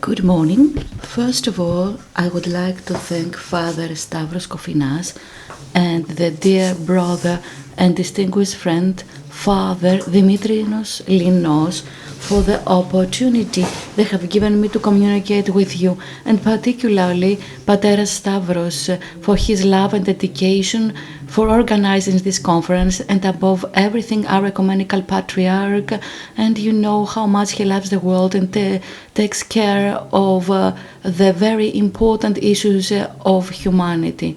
Good morning. First of all, I would like to thank Father Stavros Kofinas and the dear brother and distinguished friend Father Demetrios Linos for the opportunity they have given me to communicate with you, and particularly Pater Stavros for his love and dedication for organizing this conference, and above everything our Ecumenical Patriarch, and you know how much he loves the world and takes care of the very important issues of humanity.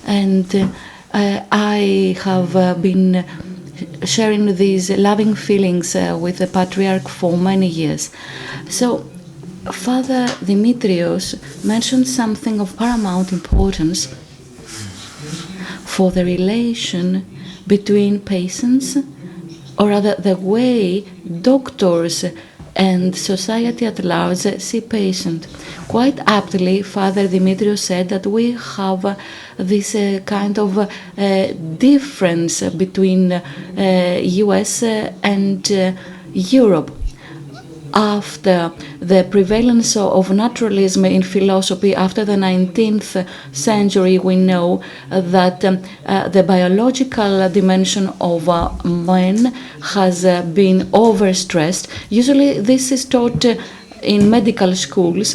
And I have been sharing these loving feelings with the Patriarch for many years. So, Father Demetrios mentioned something of paramount importance for the relation between patients, or rather the way doctors and society at large see patients. Quite aptly, Father Demetrios said that we have this kind of difference between US and Europe. After the prevalence of naturalism in philosophy after the 19th century, we know that the biological dimension of men has been overstressed. Usually this is taught in medical schools,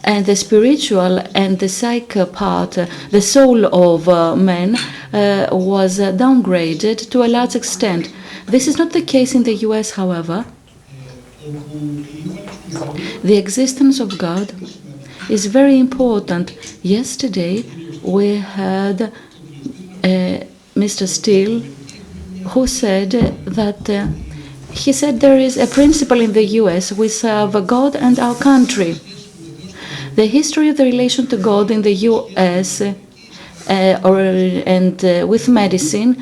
and the spiritual and the psyche part, the soul of men, was downgraded to a large extent. This is not the case in the US, however. The existence of God is very important. Yesterday we heard Mr. Steele, who said that he said there is a principle in the US: we serve God and our country. The history of the relation to God in the US with medicine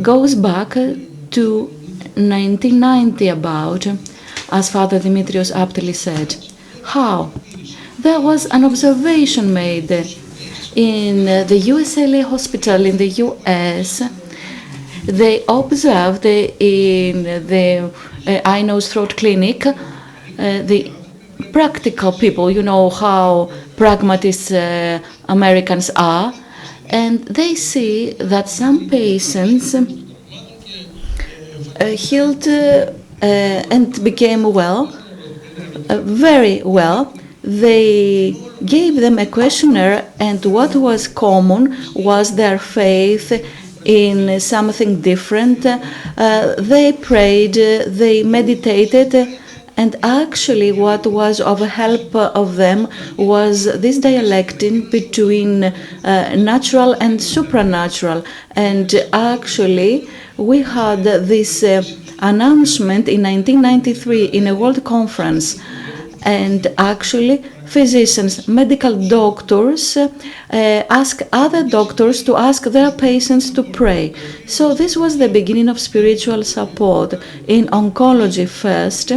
goes back to 1990 about, as Father Demetrios aptly said. How? There was an observation made in the USLA hospital in the US. They observed in the eye, nose, throat clinic the practical people, you know how pragmatists Americans are, and they see that some patients healed and became well, very well. They gave them a questionnaire, and what was common was their faith in something different. They prayed, they meditated, and actually what was of help of them was this dialecting between natural and supernatural. And actually we had this announcement in 1993 in a world conference, and actually physicians, medical doctors ask other doctors to ask their patients to pray. So this was the beginning of spiritual support in oncology first.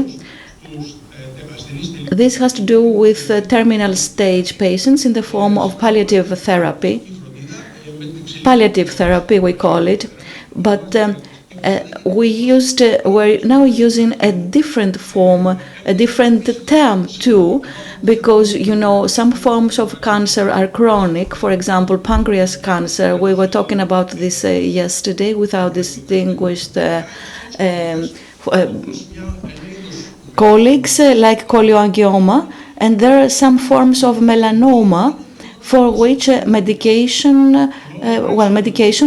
This has to do with terminal stage patients in the form of palliative therapy. Palliative therapy we call it, but we're now using a different form, a different term too, because you know some forms of cancer are chronic. For example, pancreas cancer. We were talking about this yesterday with our distinguished colleagues, like cholangioma, and there are some forms of melanoma for which medication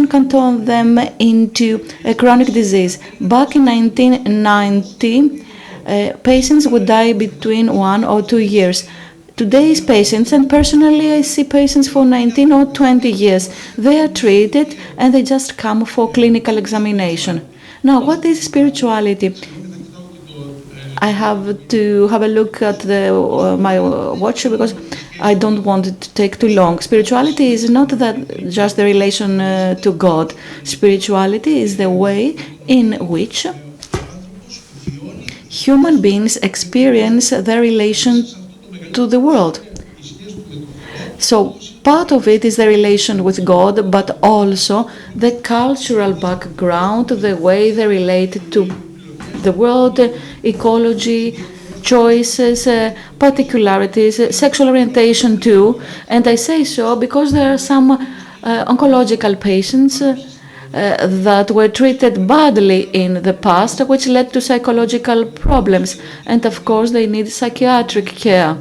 can turn them into a chronic disease. Back in 1990, patients would die between 1 or 2 years. Today's patients, and personally I see patients for 19 or 20 years, they are treated and they just come for clinical examination. Now, what is spirituality? I have to have a look at my watch because I don't want it to take too long. Spirituality is not that just the relation to God. Spirituality is the way in which human beings experience their relation to the world. So part of it is the relation with God, but also the cultural background, the way they relate to the world, ecology, choices, particularities, sexual orientation too. And I say so because there are some oncological patients that were treated badly in the past, which led to psychological problems. And of course, they need psychiatric care.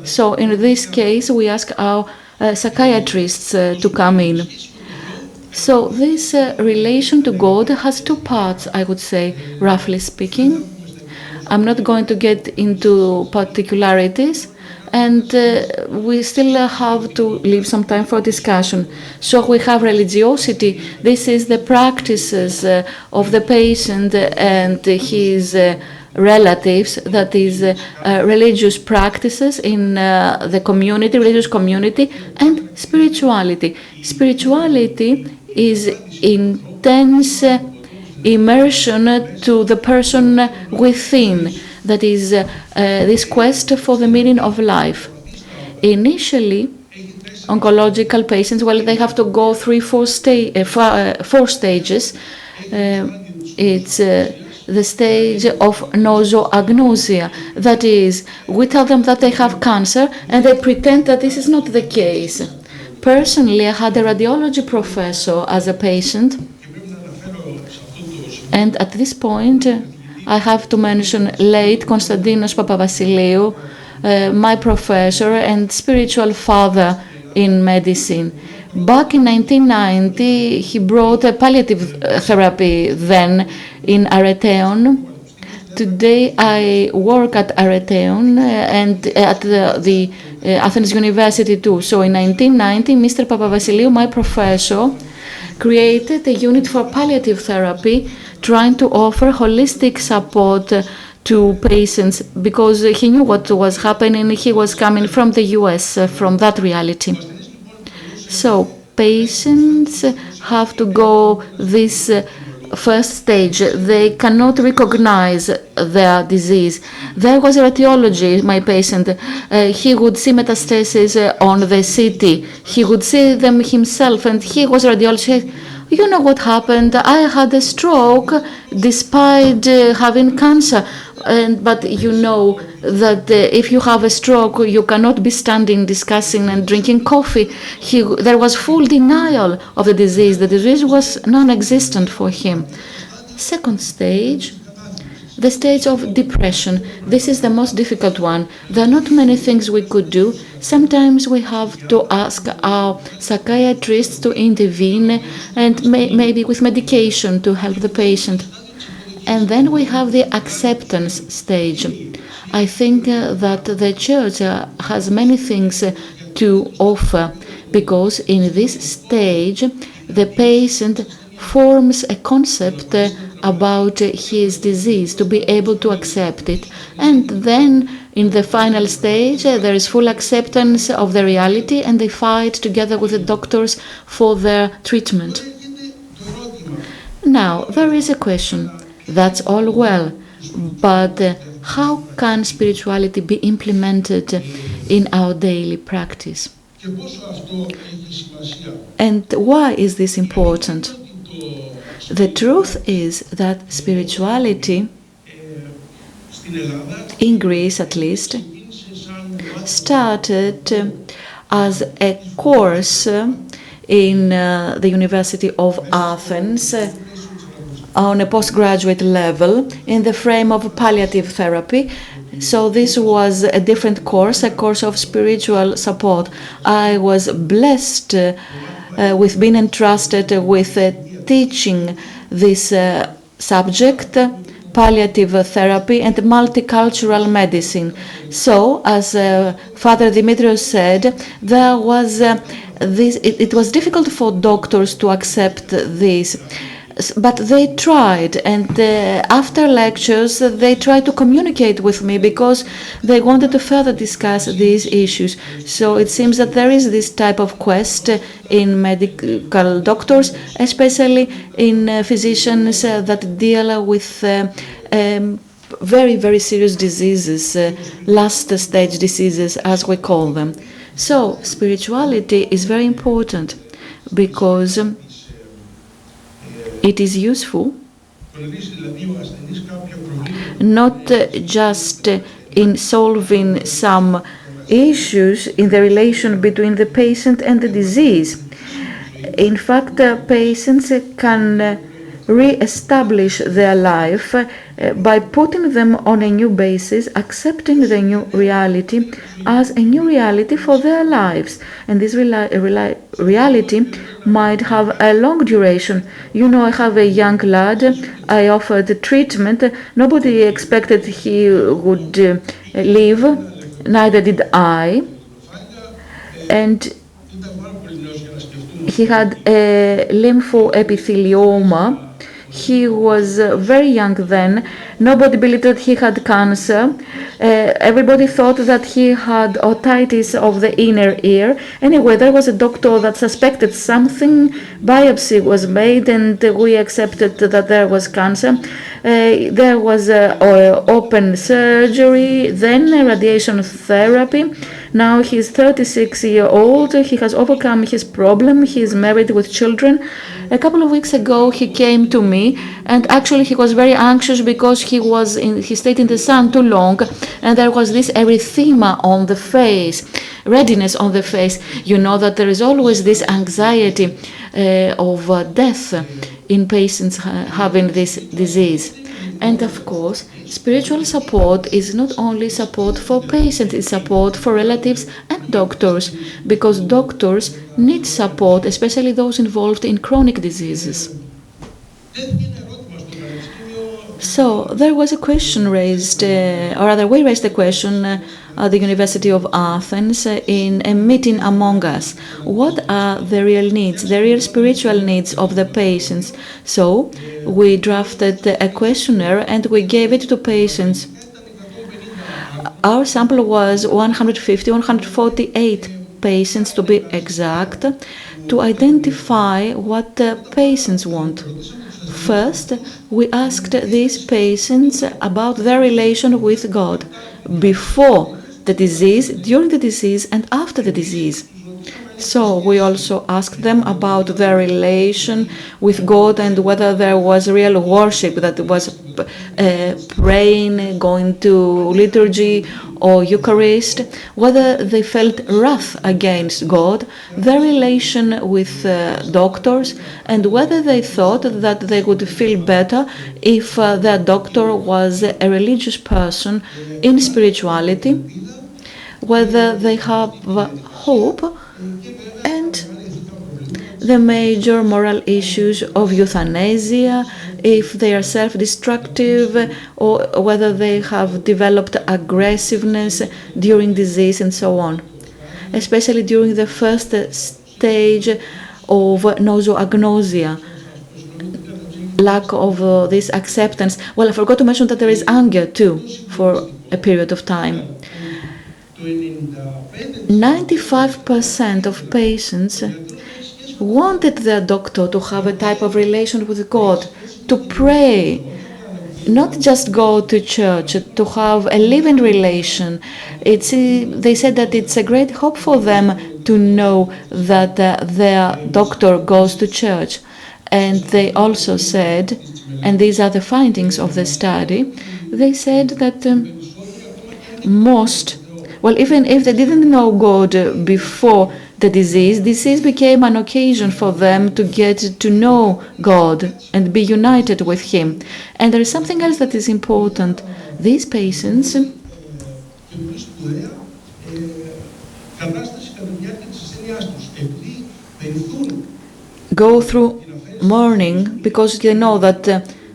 So in this case, we ask our psychiatrists to come in. So this relation to God has two parts, I would say, roughly speaking. I'm not going to get into particularities, and we still have to leave some time for discussion. So we have religiosity. This is the practices of the patient and his relatives, that is religious practices in the community, religious community, and spirituality. Spirituality is intense immersion to the person within, that is this quest for the meaning of life. Initially, oncological patients, well, they have to go four stages. It's the stage of nosoagnosia. That is, we tell them that they have cancer and they pretend that this is not the case. Personally, I had a radiology professor as a patient, and at this point, I have to mention late Konstantinos Papavasiliou, my professor and spiritual father in medicine. Back in 1990, he brought a palliative therapy then in Arrheteon. Today, I work at Arrheteon and at the Athens University too. So in 1990, Mr. Papavasiliou, my professor, created a unit for palliative therapy, trying to offer holistic support to patients because he knew what was happening. He was coming from the US, from that reality. So patients have to go this first stage. They cannot recognize their disease. There was a radiology, my patient. He would see metastases on the CT. He would see them himself, and he was a radiologist. You know what happened? I had a stroke despite having cancer. But you know that if you have a stroke, you cannot be standing, discussing and drinking coffee. There was full denial of the disease. The disease was non-existent for him. Second stage, the stage of depression. This is the most difficult one. There are not many things we could do. Sometimes we have to ask our psychiatrists to intervene and maybe with medication to help the patient. And then we have the acceptance stage. I think that the Church has many things to offer, because in this stage the patient forms a concept about his disease to be able to accept it. And then in the final stage there is full acceptance of the reality, and they fight together with the doctors for their treatment. Now, there is a question. That's all well, but how can spirituality be implemented in our daily practice? And why is this important? The truth is that spirituality, in Greece at least, started as a course in the University of Athens on a postgraduate level in the frame of palliative therapy. So this was a different course, a course of spiritual support. I was blessed with being entrusted with teaching this subject, palliative therapy and multicultural medicine. So, as Father Demetrios said, there was it was difficult for doctors to accept this. But they tried, and after lectures they tried to communicate with me because they wanted to further discuss these issues. So it seems that there is this type of quest in medical doctors, especially in physicians that deal with very, very serious diseases, last stage diseases as we call them. So spirituality is very important because it is useful not just in solving some issues in the relation between the patient and the disease. In fact, patients can re-establish their life by putting them on a new basis, accepting the new reality as a new reality for their lives. And this reality might have a long duration. You know, I have a young lad, I offered treatment, nobody expected he would live, neither did I. And he had a lymphoepithelioma. He was very young then. Nobody believed that he had cancer. Everybody thought that he had otitis of the inner ear. Anyway, there was a doctor that suspected something. Biopsy was made and we accepted that there was cancer. There was open surgery, then radiation therapy. Now he's 36 years old. He has overcome his problem. He is married with children. A couple of weeks ago, he came to me, and actually he was very anxious because he stayed in the sun too long, and there was this erythema on the face, redness on the face. You know that there is always this anxiety of death in patients having this disease. And of course, spiritual support is not only support for patients, it's support for relatives and doctors, because doctors need support, especially those involved in chronic diseases. So there was a question raised, or rather we raised a question at the University of Athens in a meeting among us. What are the real needs, the real spiritual needs of the patients? So we drafted a questionnaire and we gave it to patients. Our sample was 148 patients to be exact, to identify what the patients want. First, we asked these patients about their relation with God before the disease, during the disease, and after the disease. So we also asked them about their relation with God and whether there was real worship, that was praying, going to liturgy or Eucharist, whether they felt wrath against God, their relation with doctors, and whether they thought that they would feel better if their doctor was a religious person in spirituality, whether they have hope, and the major moral issues of euthanasia, if they are self-destructive or whether they have developed aggressiveness during disease and so on, especially during the first stage of nosoagnosia, lack of this acceptance. Well, I forgot to mention that there is anger too for a period of time. 95% of patients wanted their doctor to have a type of relation with God, to pray, not just go to church, to have a living relation. They said that it's a great hope for them to know that their doctor goes to church. And they also said, and these are the findings of the study, they said that even if they didn't know God before the disease became an occasion for them to get to know God and be united with Him. And there is something else that is important. These patients go through mourning because they know that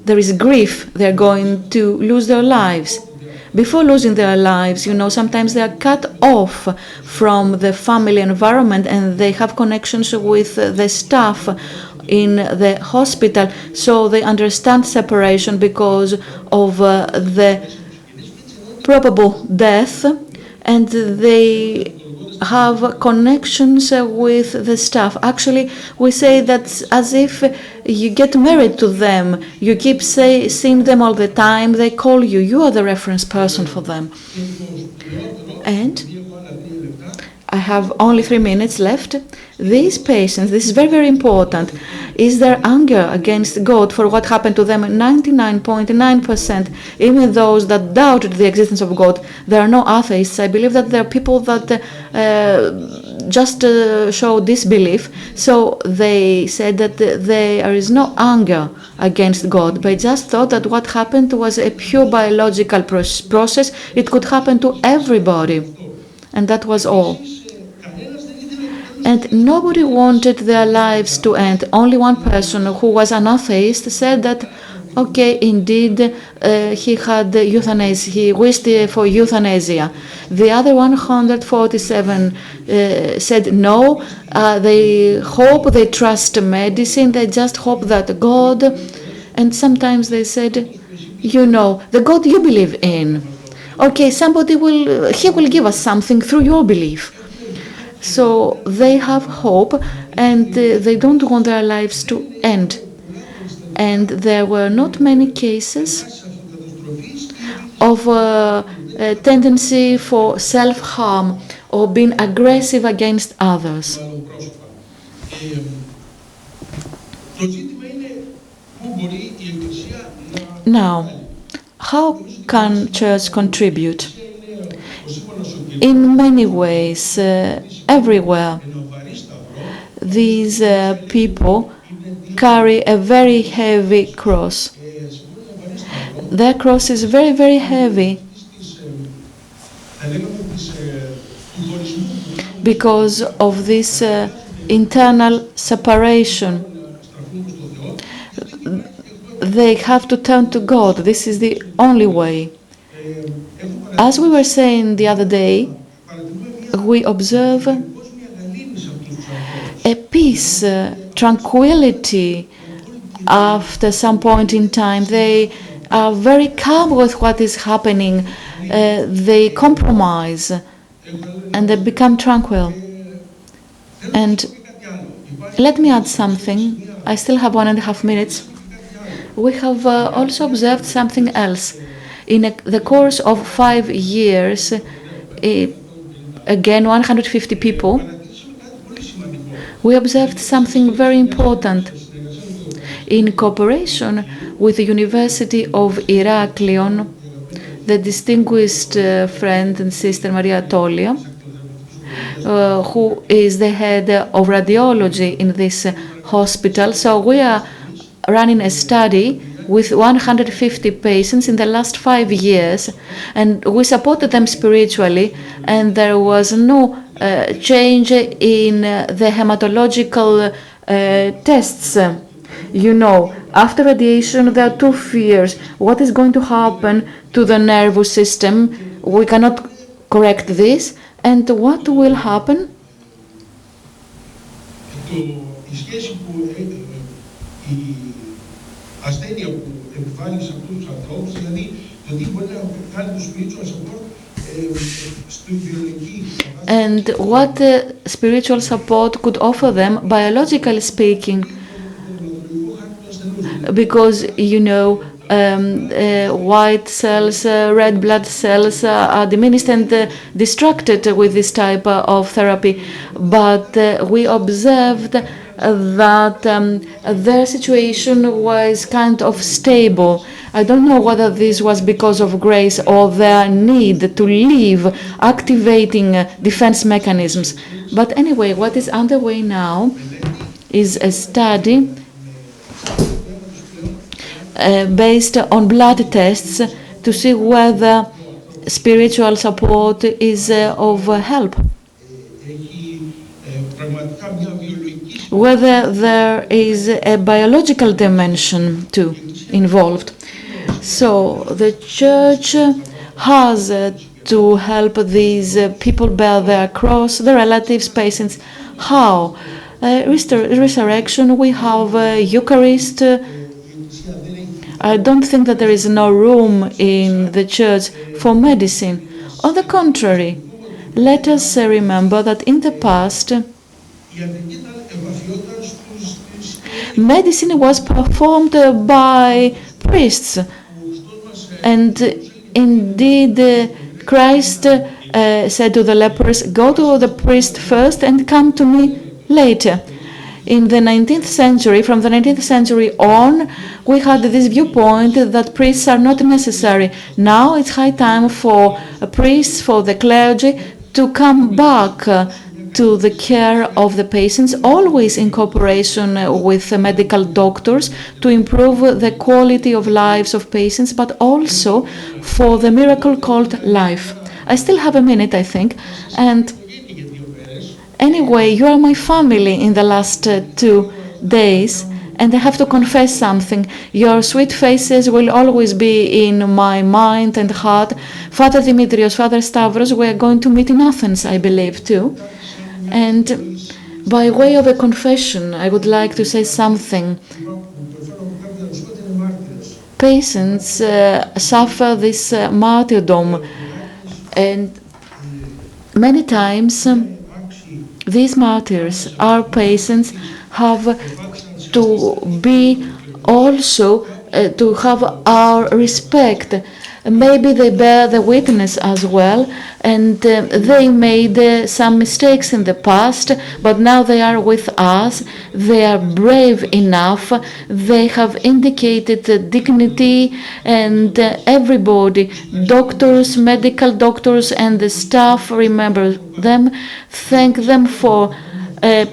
there is grief, they're going to lose their lives. Before losing their lives, sometimes they are cut off from the family environment and they have connections with the staff in the hospital, so they understand separation because of the probable death, and they have connections with the staff. Actually, we say that's as if you get married to them. You keep seeing them all the time. They call you. You are the reference person for them. And I have only 3 minutes left. These patients, this is very, very important, is their anger against God for what happened to them. 99.9%, even those that doubted the existence of God, there are no atheists. I believe that there are people that just show disbelief. So they said that there is no anger against God. They just thought that what happened was a pure biological process. It could happen to everybody. And that was all. And nobody wanted their lives to end. Only one person who was an atheist said that, okay, indeed, he had euthanasia. He wished for euthanasia. The other 147 said no. They hope, they trust medicine. They just hope that God. And sometimes they said, you know, the God you believe in. Okay, he will give us something through your belief. So they have hope, and they don't want their lives to end. And there were not many cases of a tendency for self-harm or being aggressive against others. Now, how can church contribute? In many ways, everywhere. These people carry a very heavy cross. Their cross is very, very heavy because of this internal separation. They have to turn to God. This is the only way. As we were saying the other day, we observe a peace, tranquility after some point in time. They are very calm with what is happening. They compromise and they become tranquil. And let me add something. I still have 1.5 minutes. We have also observed something else. In the course of 5 years, again 150 people, we observed something very important. In cooperation with the University of Heraklion, the distinguished friend and sister Maria Tolia, who is the head of radiology in this hospital. So we are running a study with 150 patients in the last 5 years, and we supported them spiritually, and there was no change in the hematological tests. You know, after radiation, there are two fears. What is going to happen to the nervous system? We cannot correct this. And what will happen? And what spiritual support could offer them, biologically speaking, because, you know, white cells, red blood cells are diminished and distracted with this type of therapy. But we observed that their situation was kind of stable. I don't know whether this was because of grace or their need to live, activating defense mechanisms. But anyway, what is underway now is a study based on blood tests to see whether spiritual support is of help, whether there is a biological dimension too involved. So the Church has to help these people bear their cross, the relatives, patients. How? Resurrection, we have Eucharist. I don't think that there is no room in the Church for medicine. On the contrary, let us remember that in the past, medicine was performed by priests. And indeed, Christ said to the lepers, "Go to the priest first and come to me later." In the 19th century, from the 19th century on, we had this viewpoint that priests are not necessary. Now it's high time for priests, for the clergy, to come back to the care of the patients, always in cooperation with medical doctors, to improve the quality of lives of patients, but also for the miracle called life. I still have a minute, I think, and anyway, you are my family in the last 2 days, and I have to confess something. Your sweet faces will always be in my mind and heart. Father Demetrios, Father Stavros, we are going to meet in Athens, I believe, too. And by way of a confession, I would like to say something. Patients suffer this martyrdom, and many times these martyrs, our patients, have to be also to have our respect. Maybe they bear the witness as well, and they made some mistakes in the past, but now they are with us. They are brave enough. They have indicated dignity, and everybody, doctors, medical doctors, and the staff, remember them. Thank them for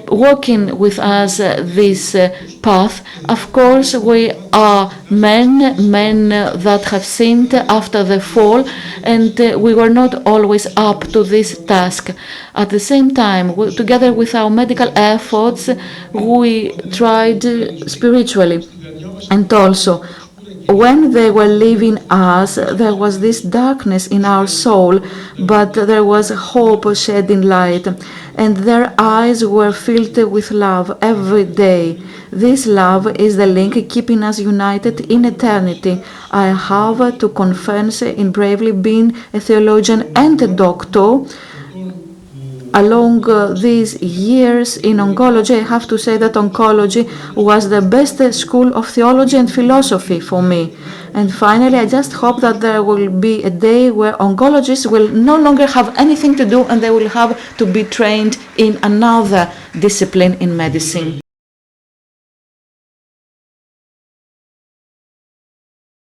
walking with us this path. Of course, we are men that have sinned after the fall, and we were not always up to this task. At the same time, together with our medical efforts, we tried spiritually, and also when they were leaving us, there was this darkness in our soul, but there was hope shedding light, and their eyes were filled with love every day. This love is the link keeping us united in eternity. I have to confess in bravely being a theologian and a doctor. Along these years in oncology, I have to say that oncology was the best school of theology and philosophy for me. And finally, I just hope that there will be a day where oncologists will no longer have anything to do and they will have to be trained in another discipline in medicine.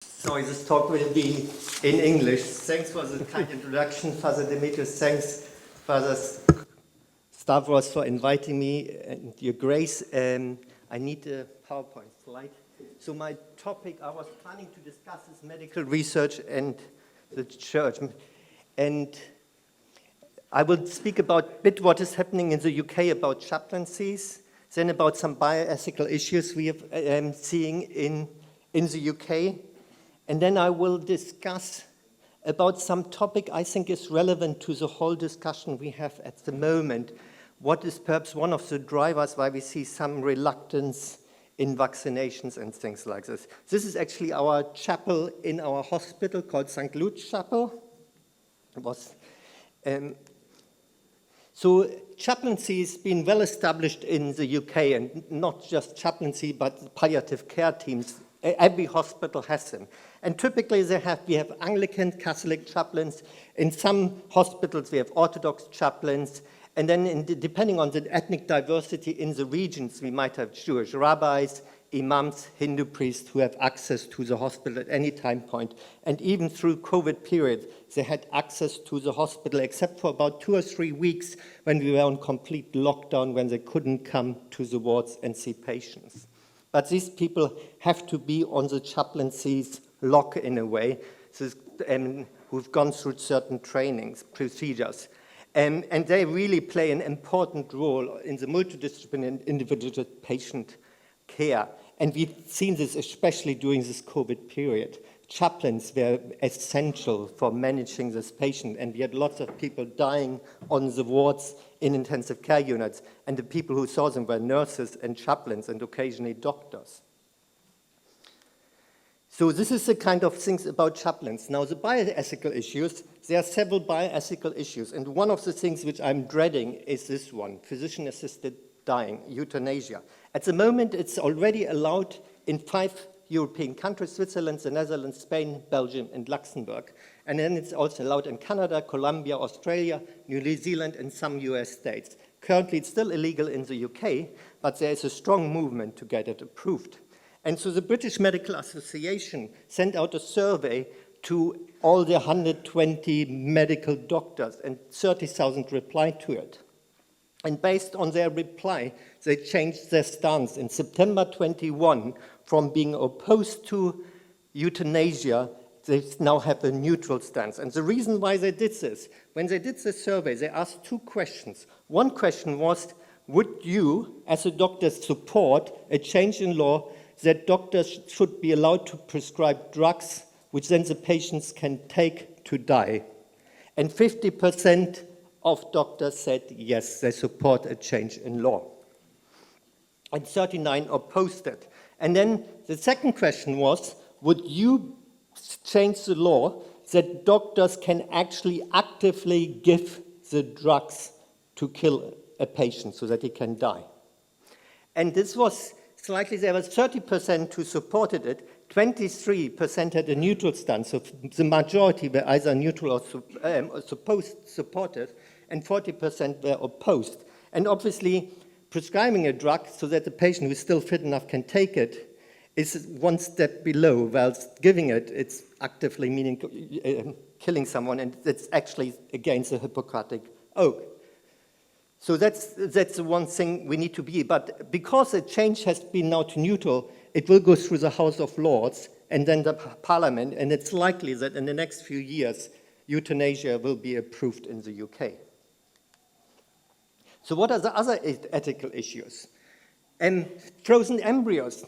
Sorry, this talk will be in English. Thanks for the kind introduction, Father Demetrios. Thanks, Father Stavros, for inviting me and your grace. I need a PowerPoint slide. So my topic I was planning to discuss is medical research and the church. And I will speak about a bit what is happening in the UK about chaplaincies, then about some bioethical issues we are seeing in the UK. And then I will discuss about some topic I think is relevant to the whole discussion we have at the moment. What is perhaps one of the drivers why we see some reluctance in vaccinations and things like this. This is actually our chapel in our hospital called St. Luke's Chapel. So chaplaincy has been well established in the UK, and not just chaplaincy, but palliative care teams. Every hospital has them. And typically we have Anglican, Catholic chaplains. In some hospitals we have Orthodox chaplains. And then depending on the ethnic diversity in the regions, we might have Jewish rabbis, imams, Hindu priests who have access to the hospital at any time point. And even through COVID period, they had access to the hospital, except for about 2 or 3 weeks when we were on complete lockdown, when they couldn't come to the wards and see patients. But these people have to be on the chaplaincy's lock in a way, who've gone through certain trainings, procedures. And they really play an important role in the multidisciplinary individual patient care. And we've seen this especially during this COVID period. Chaplains were essential for managing this patient, and we had lots of people dying on the wards in intensive care units, and the people who saw them were nurses and chaplains and occasionally doctors. So this is the kind of things about chaplains. Now, the bioethical issues, there are several bioethical issues, and one of the things which I'm dreading is this one, physician-assisted dying, euthanasia. At the moment, it's already allowed in 5 European countries, Switzerland, the Netherlands, Spain, Belgium, and Luxembourg. And then it's also allowed in Canada, Colombia, Australia, New Zealand, and some US states. Currently, it's still illegal in the UK, but there is a strong movement to get it approved. And so the British Medical Association sent out a survey to all the 120 medical doctors, and 30,000 replied to it. And based on their reply, they changed their stance in September 21 from being opposed to euthanasia. They now have a neutral stance. And the reason why they did this, when they did this survey, they asked two questions. One question was, would you, as a doctor, support a change in law that doctors should be allowed to prescribe drugs which then the patients can take to die? And 50% of doctors said yes, they support a change in law. And 39 opposed it. And then the second question was, would you change the law that doctors can actually actively give the drugs to kill a patient so that he can die? And this was slightly, there was 30% who supported it, 23% had a neutral stance, so the majority were either neutral or supportive, and 40% were opposed. And obviously, prescribing a drug so that the patient who is still fit enough can take it is one step below, whilst giving it, it's actively meaning killing someone, and it's actually against the Hippocratic oath. So that's the one thing we need to be. But because the change has been now to neutral, it will go through the House of Lords and then the Parliament, and it's likely that in the next few years, euthanasia will be approved in the UK. So what are the other ethical issues? Frozen embryos.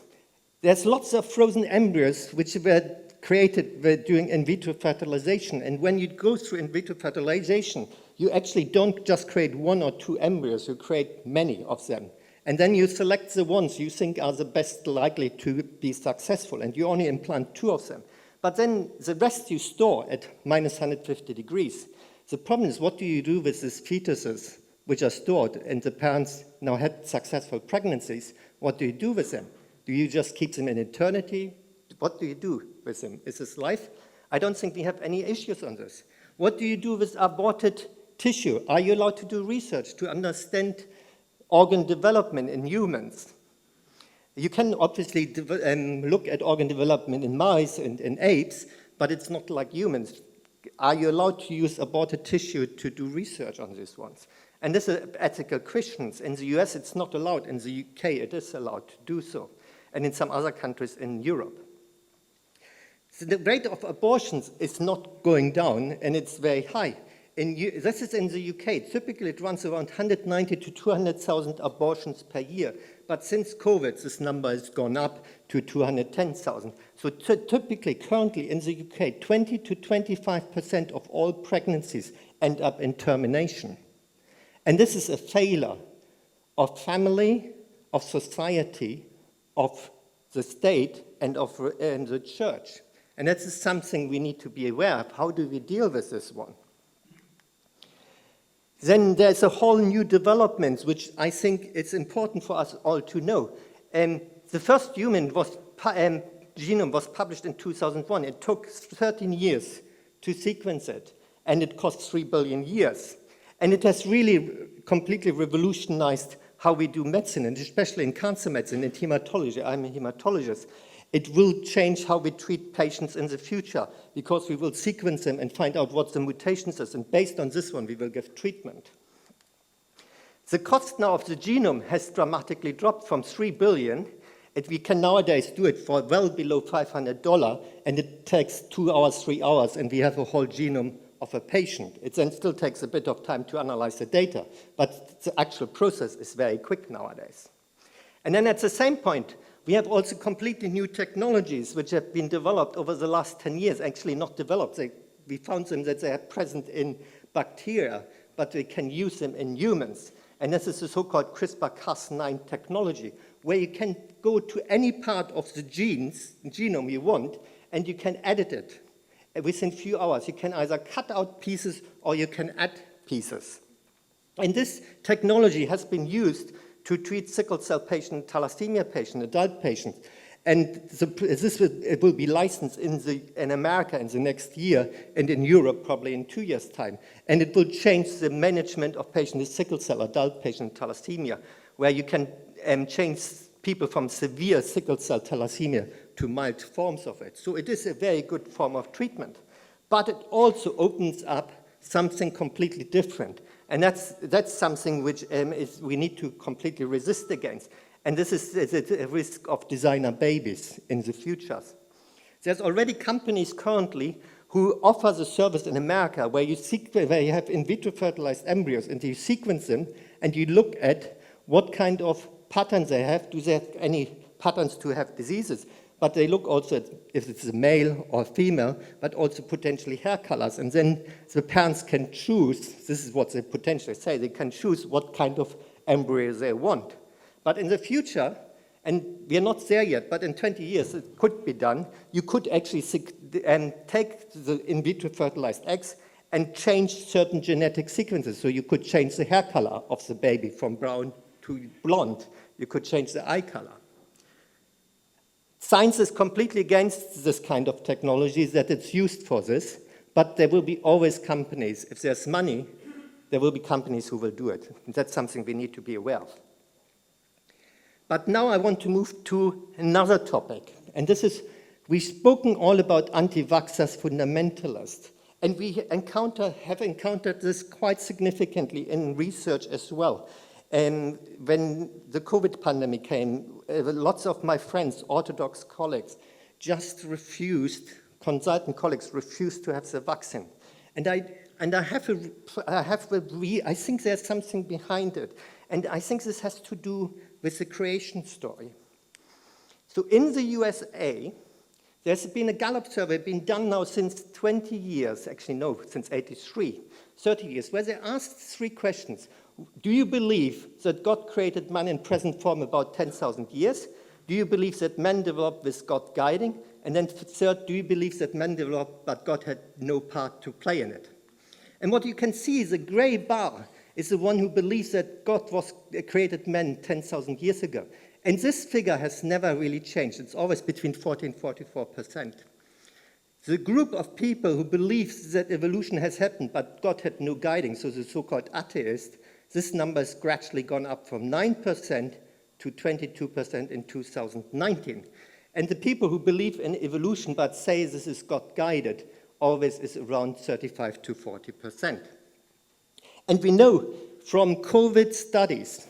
There's lots of frozen embryos which were created doing in vitro fertilization. And when you go through in vitro fertilization, you actually don't just create one or two embryos, you create many of them. And then you select the ones you think are the best likely to be successful, and you only implant two of them. But then the rest you store at minus 150 degrees. The problem is, what do you do with these fetuses which are stored, and the parents now had successful pregnancies? What do you do with them? Do you just keep them in eternity? What do you do with them? Is this life? I don't think we have any issues on this. What do you do with aborted tissue? Are you allowed to do research to understand organ development in humans? You can obviously look at organ development in mice and in apes, but it's not like humans. Are you allowed to use aborted tissue to do research on these ones? And this is ethical questions. In the US, it's not allowed. In the UK, it is allowed to do so. And in some other countries in Europe. So the rate of abortions is not going down, and it's very high. This is in the UK. Typically, it runs around 190 to 200,000 abortions per year. But since COVID, this number has gone up to 210,000. So typically, currently in the UK, 20 to 25% of all pregnancies end up in termination. And this is a failure of family, of society, of the state, and of the church. And that is something we need to be aware of. How do we deal with this one? Then there's a whole new development, which I think it's important for us all to know. The first human genome was published in 2001. It took 13 years to sequence it, and it cost 3 billion years. And it has really completely revolutionized how we do medicine, and especially in cancer medicine, in hematology. I'm a hematologist. It will change how we treat patients in the future, because we will sequence them and find out what the mutations is, and based on this one, we will give treatment. The cost now of the genome has dramatically dropped from 3 billion. We can nowadays do it for well below $500, and it takes 2 hours, 3 hours, and we have a whole genome of a patient. It then still takes a bit of time to analyze the data, but the actual process is very quick nowadays. And then at the same point, we have also completely new technologies which have been developed over the last 10 years, actually not developed. We found them that they are present in bacteria, but we can use them in humans. And this is the so-called CRISPR-Cas9 technology, where you can go to any part of the genome you want, and you can edit it. Within a few hours, you can either cut out pieces or you can add pieces. And this technology has been used to treat sickle cell patient, thalassemia patient, adult patients. And it will be licensed in America in the next year, and in Europe probably in 2 years' time. And it will change the management of patients with sickle cell, adult patient thalassemia, where you can change people from severe sickle cell thalassemia to mild forms of it. So it is a very good form of treatment. But it also opens up something completely different. And that's something which we need to completely resist against. And this is a risk of designer babies in the future. There's already companies currently who offer the service in America where you have in vitro fertilized embryos and you sequence them and you look at what kind of patterns they have. Do they have any patterns to have diseases? But they look also at if it's a male or female, but also potentially hair colors. And then the parents can choose, this is what they potentially say, they can choose what kind of embryo they want. But in the future, and we are not there yet, but in 20 years it could be done, you could actually take the in vitro fertilized eggs and change certain genetic sequences. So you could change the hair color of the baby from brown to blonde. You could change the eye color. Science is completely against this kind of technology, that it's used for this, but there will be always companies. If there's money, there will be companies who will do it. And that's something we need to be aware of. But now I want to move to another topic. And this is, we've spoken all about anti-vaxxers, fundamentalists. And we have encountered this quite significantly in research as well. And when the COVID pandemic came, lots of my friends, Orthodox colleagues, just refused, consultant colleagues refused to have the vaccine. And I think there's something behind it. And I think this has to do with the creation story. So in the USA, there's been a Gallup survey being done now since 20 years, actually no, since 83, 30 years, where they asked 3 questions. Do you believe that God created man in present form about 10,000 years? Do you believe that man developed with God guiding? And then third, do you believe that man developed but God had no part to play in it? And what you can see is the gray bar is the one who believes that God created man 10,000 years ago. And this figure has never really changed. It's always between 40 and 44%. The group of people who believes that evolution has happened but God had no guiding, so the so-called atheist, this number has gradually gone up from 9% to 22% in 2019. And the people who believe in evolution but say this is God-guided always is around 35 to 40%. And we know from COVID studies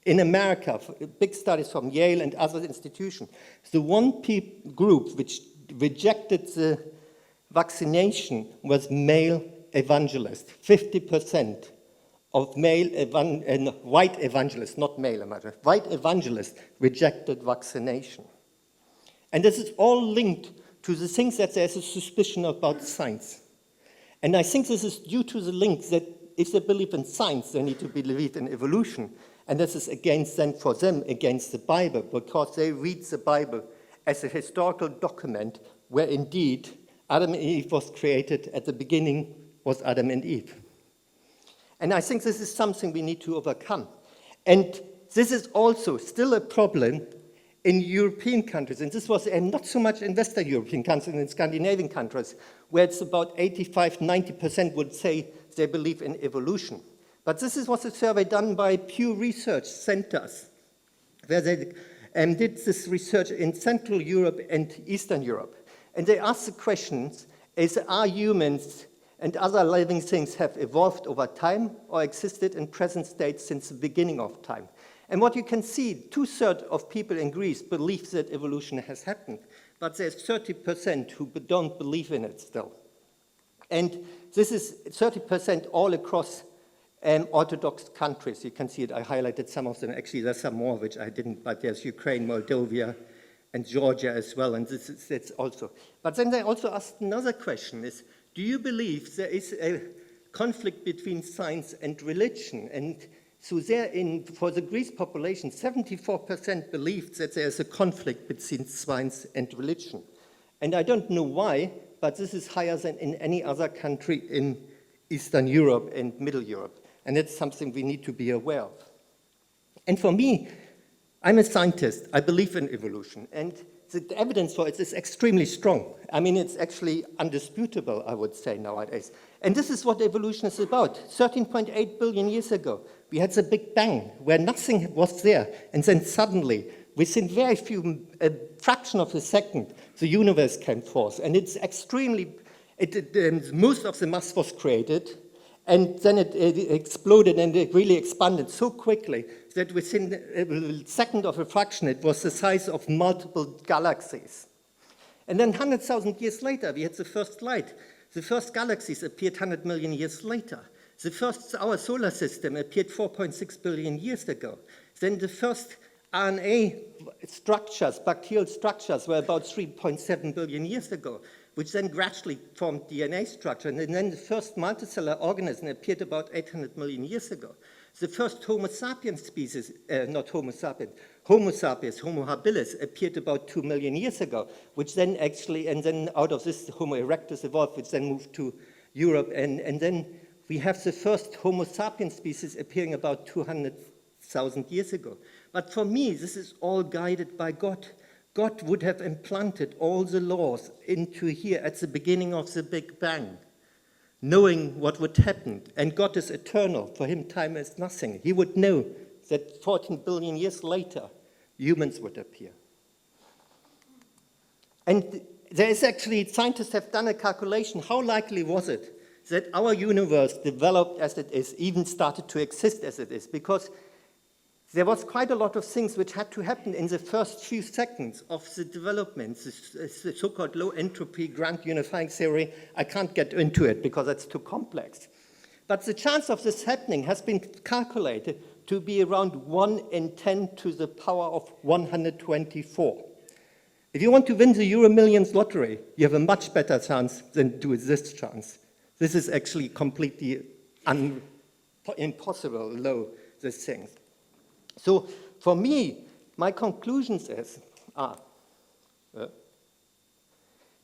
in America, big studies from Yale and other institutions, the one group which rejected the vaccination was male evangelists. 50% of white evangelists, not male evangelists, white evangelists rejected vaccination. And this is all linked to the things that there's a suspicion about science. And I think this is due to the link that if they believe in science, they need to believe in evolution. And this is against the Bible, because they read the Bible as a historical document where indeed Adam and Eve was created. At the beginning was Adam and Eve. And I think this is something we need to overcome. And this is also still a problem in European countries. And this was not so much in Western European countries, in Scandinavian countries, where it's about 85-90% would say they believe in evolution. But this was a survey done by Pew Research Centers, where they did this research in Central Europe and Eastern Europe. And they asked the questions, are humans and other living things have evolved over time or existed in present state since the beginning of time? And what you can see, 2/3 of people in Greece believe that evolution has happened, but there's 30% who don't believe in it still. And this is 30% all across Orthodox countries. You can see it, I highlighted some of them. Actually, there's some more which I didn't, but there's Ukraine, Moldova, and Georgia as well, and it's also. But then they also asked another question is, do you believe there is a conflict between science and religion? And so for the Greece population, 74% believed that there is a conflict between science and religion. And I don't know why, but this is higher than in any other country in Eastern Europe and Middle Europe. And that's something we need to be aware of. And for me, I'm a scientist. I believe in evolution. And the evidence for it is extremely strong. I mean, it's actually undisputable, I would say, nowadays. And this is what evolution is about. 13.8 billion years ago, we had the Big Bang, where nothing was there. And then suddenly, within very few, a fraction of a second, the universe came forth. And it's extremely, most of the mass was created, and then it exploded and it really expanded so quickly that within a second of a fraction, it was the size of multiple galaxies. And then 100,000 years later, we had the first light. The first galaxies appeared 100 million years later. Our solar system appeared 4.6 billion years ago. Then the first RNA structures, bacterial structures, were about 3.7 billion years ago, which then gradually formed DNA structure. And then the first multicellular organism appeared about 800 million years ago. The first Homo sapiens species, not Homo sapiens, Homo sapiens, Homo habilis, appeared about 2 million years ago, which then actually, and then out of this Homo erectus evolved, which then moved to Europe. And then we have the first Homo sapiens species appearing about 200,000 years ago. But for me, this is all guided by God. God would have implanted all the laws into here at the beginning of the Big Bang, knowing what would happen. And God is eternal. For him, time is nothing. He would know that 14 billion years later, humans would appear. And there is actually, scientists have done a calculation, how likely was it that our universe developed as it is, even started to exist as it is? Because there was quite a lot of things which had to happen in the first few seconds of the development, the so-called low entropy grand unifying theory. I can't get into it because it's too complex. But the chance of this happening has been calculated to be around 1 in 10 to the power of 124. If you want to win the Euro Millions lottery, you have a much better chance than to this chance. This is actually completely impossible low, these things. So for me, my conclusions is,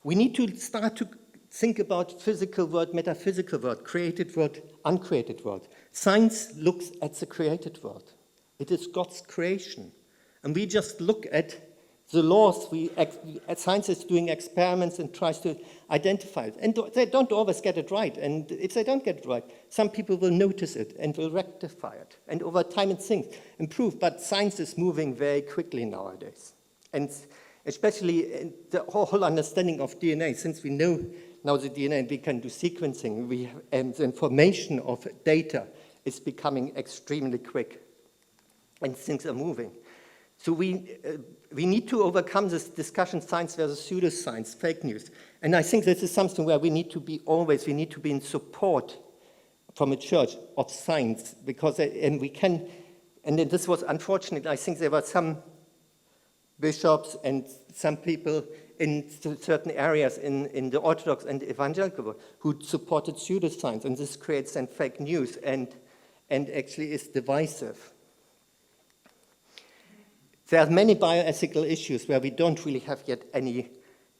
we need to start to think about physical world, metaphysical world, created world, uncreated world. Science looks at the created world. It is God's creation. And we just look at the laws. Science is doing experiments and tries to identify it. And they don't always get it right. And if they don't get it right, some people will notice it and will rectify it. And over time, things improve. But science is moving very quickly nowadays. And especially the whole understanding of DNA, since we know now the DNA and we can do sequencing, and the information of data is becoming extremely quick. And things are moving. So we need to overcome this discussion, science versus pseudoscience, fake news. And I think this is something where we need to be in support from a church of science, because, and then this was unfortunate. I think there were some bishops and some people in certain areas in the Orthodox and evangelical world who supported pseudoscience, and this creates then fake news and actually is divisive. There are many bioethical issues where we don't really have yet any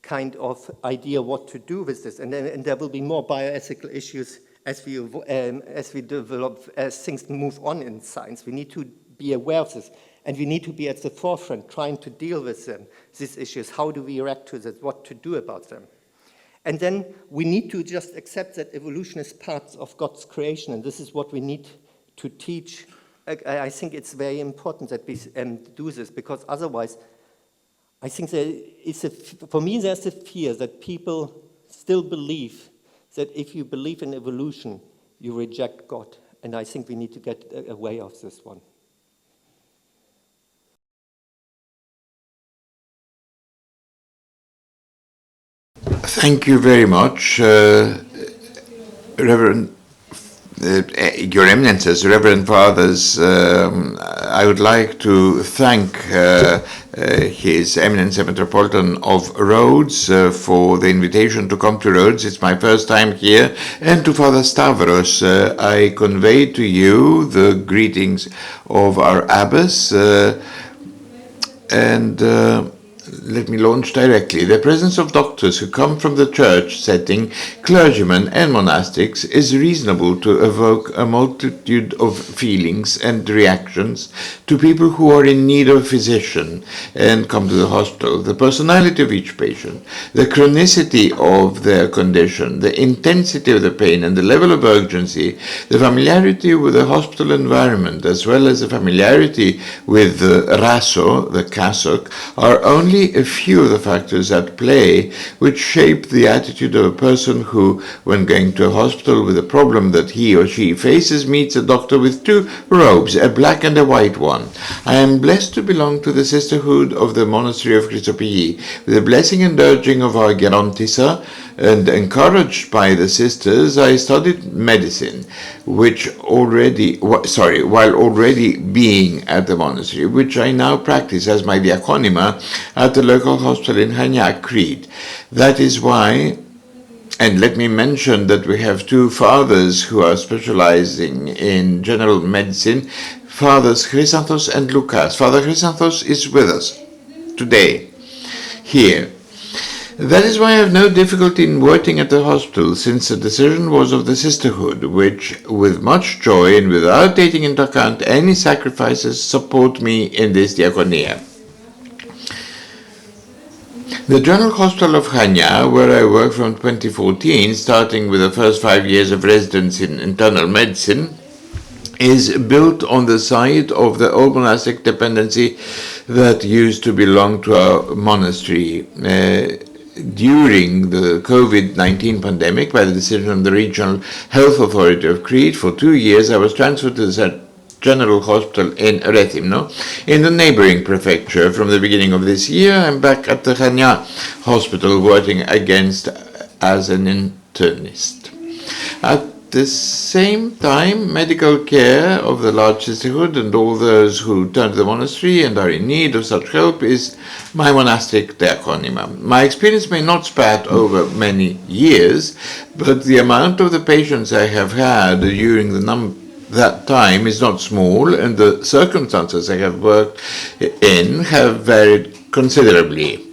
kind of idea what to do with this, and there will be more bioethical issues as we develop, as things move on in science. We need to be aware of this, and we need to be at the forefront trying to deal with them, these issues. How do we react to this? What to do about them? And then we need to just accept that evolution is part of God's creation, and this is what we need to teach. I think it's very important that we do this, because otherwise, I think for me, there's a fear that people still believe that if you believe in evolution, you reject God. And I think we need to get away of this one. Thank you very much, Reverend. Your Eminences, Reverend Fathers, I would like to thank His Eminence the Metropolitan of Rhodes for the invitation to come to Rhodes. It's my first time here. And to Father Stavros, I convey to you the greetings of our abbess and let me launch directly. The presence of doctors who come from the church setting, clergymen and monastics, is reasonable to evoke a multitude of feelings and reactions to people who are in need of a physician and come to the hospital. The personality of each patient, the chronicity of their condition, the intensity of the pain and the level of urgency, the familiarity with the hospital environment, as well as the familiarity with the raso, the cassock, are only a few of the factors at play which shape the attitude of a person who, when going to a hospital with a problem that he or she faces, meets a doctor with two robes, a black and a white one. I am blessed to belong to the sisterhood of the monastery of Chrysopii, with the blessing and urging of our Gerontissa, and encouraged by the sisters, I studied medicine, while already being at the monastery, which I now practice as my diaconima at the local hospital in Hania, Crete. That is why, and let me mention that we have two fathers who are specializing in general medicine, Fathers Chrysanthos and Lucas. Father Chrysanthos is with us today, here. That is why I have no difficulty in working at the hospital, since the decision was of the sisterhood, which, with much joy and without taking into account any sacrifices, support me in this diaconia. The General Hospital of Hania, where I worked from 2014, starting with the first 5 years of residence in internal medicine, is built on the site of the old monastic dependency that used to belong to our monastery. During the COVID-19 pandemic, by the decision of the Regional Health Authority of Crete, for 2 years I was transferred to the General Hospital in Rethymno, in the neighboring prefecture. From the beginning of this year, I'm back at the Hania Hospital, working as an internist. At the same time, medical care of the large sisterhood and all those who turn to the monastery and are in need of such help is my monastic diaconima. My experience may not span over many years, but the amount of the patients I have had during that time is not small, and the circumstances I have worked in have varied considerably.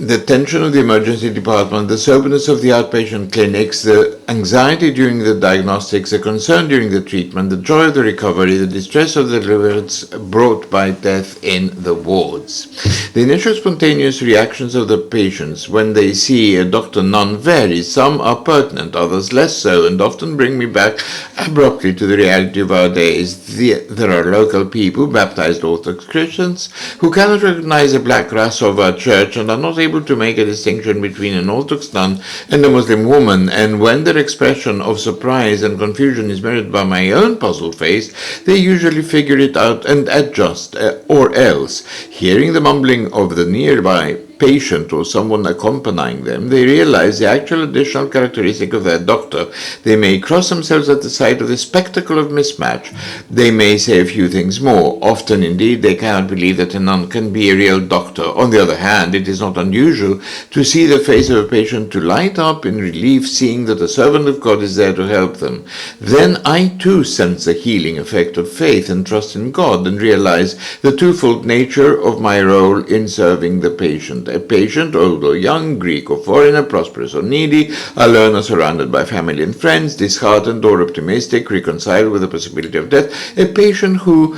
The tension of the emergency department, the soberness of the outpatient clinics, the anxiety during the diagnostics, the concern during the treatment, the joy of the recovery, the distress of the deliverance brought by death in the wards. The initial spontaneous reactions of the patients when they see a doctor/nun vary. Some are pertinent, others less so, and often bring me back abruptly to the reality of our days. There are local people, baptized Orthodox Christians, who cannot recognize a black race of our church and are not able to make a distinction between an Orthodox nun and a Muslim woman, and when their expression of surprise and confusion is mirrored by my own puzzled face, they usually figure it out and adjust, or else, hearing the mumbling of the nearby patient or someone accompanying them, they realize the actual additional characteristic of their doctor. They may cross themselves at the sight of the spectacle of mismatch. They may say a few things more. Often, indeed, they cannot believe that a nun can be a real doctor. On the other hand, it is not unusual to see the face of a patient to light up in relief, seeing that a servant of God is there to help them. Then I too sense the healing effect of faith and trust in God, and realize the twofold nature of my role in serving the patient. A patient, old or young, Greek or foreigner, prosperous or needy, a learner surrounded by family and friends, disheartened or optimistic, reconciled with the possibility of death, a patient who,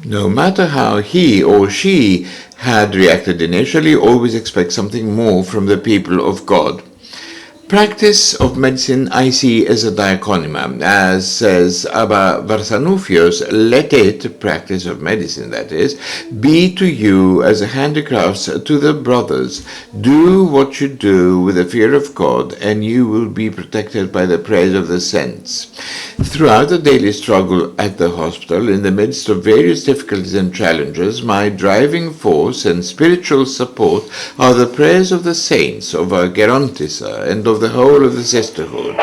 no matter how he or she had reacted initially, always expects something more from the people of God. Practice of medicine I see as a diaconima. As says Abba Varsanoufios, let it, practice of medicine that is, be to you as a handicrafts to the brothers. Do what you do with the fear of God, and you will be protected by the praise of the saints. Throughout the daily struggle at the hospital, in the midst of various difficulties and challenges, my driving force and spiritual support are the prayers of the saints, of our Gerontissa, and of the whole of the sisterhood.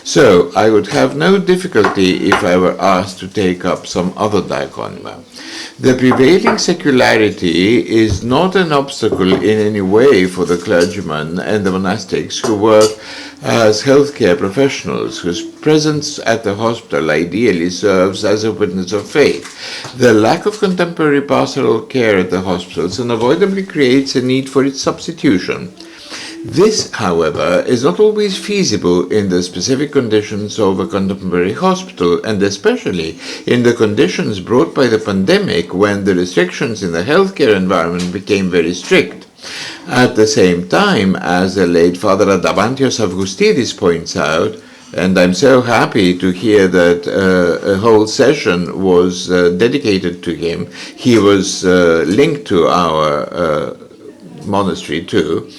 So I would have no difficulty if I were asked to take up some other diaconima. The prevailing secularity is not an obstacle in any way for the clergymen and the monastics who work as healthcare professionals whose presence at the hospital ideally serves as a witness of faith. The lack of contemporary pastoral care at the hospitals unavoidably creates a need for its substitution. This, however, is not always feasible in the specific conditions of a contemporary hospital, and especially in the conditions brought by the pandemic when the restrictions in the healthcare environment became very strict. At the same time, as the late Father Demetrios Avgustidis points out, and I'm so happy to hear that a whole session was dedicated to him. He was linked to our monastery too.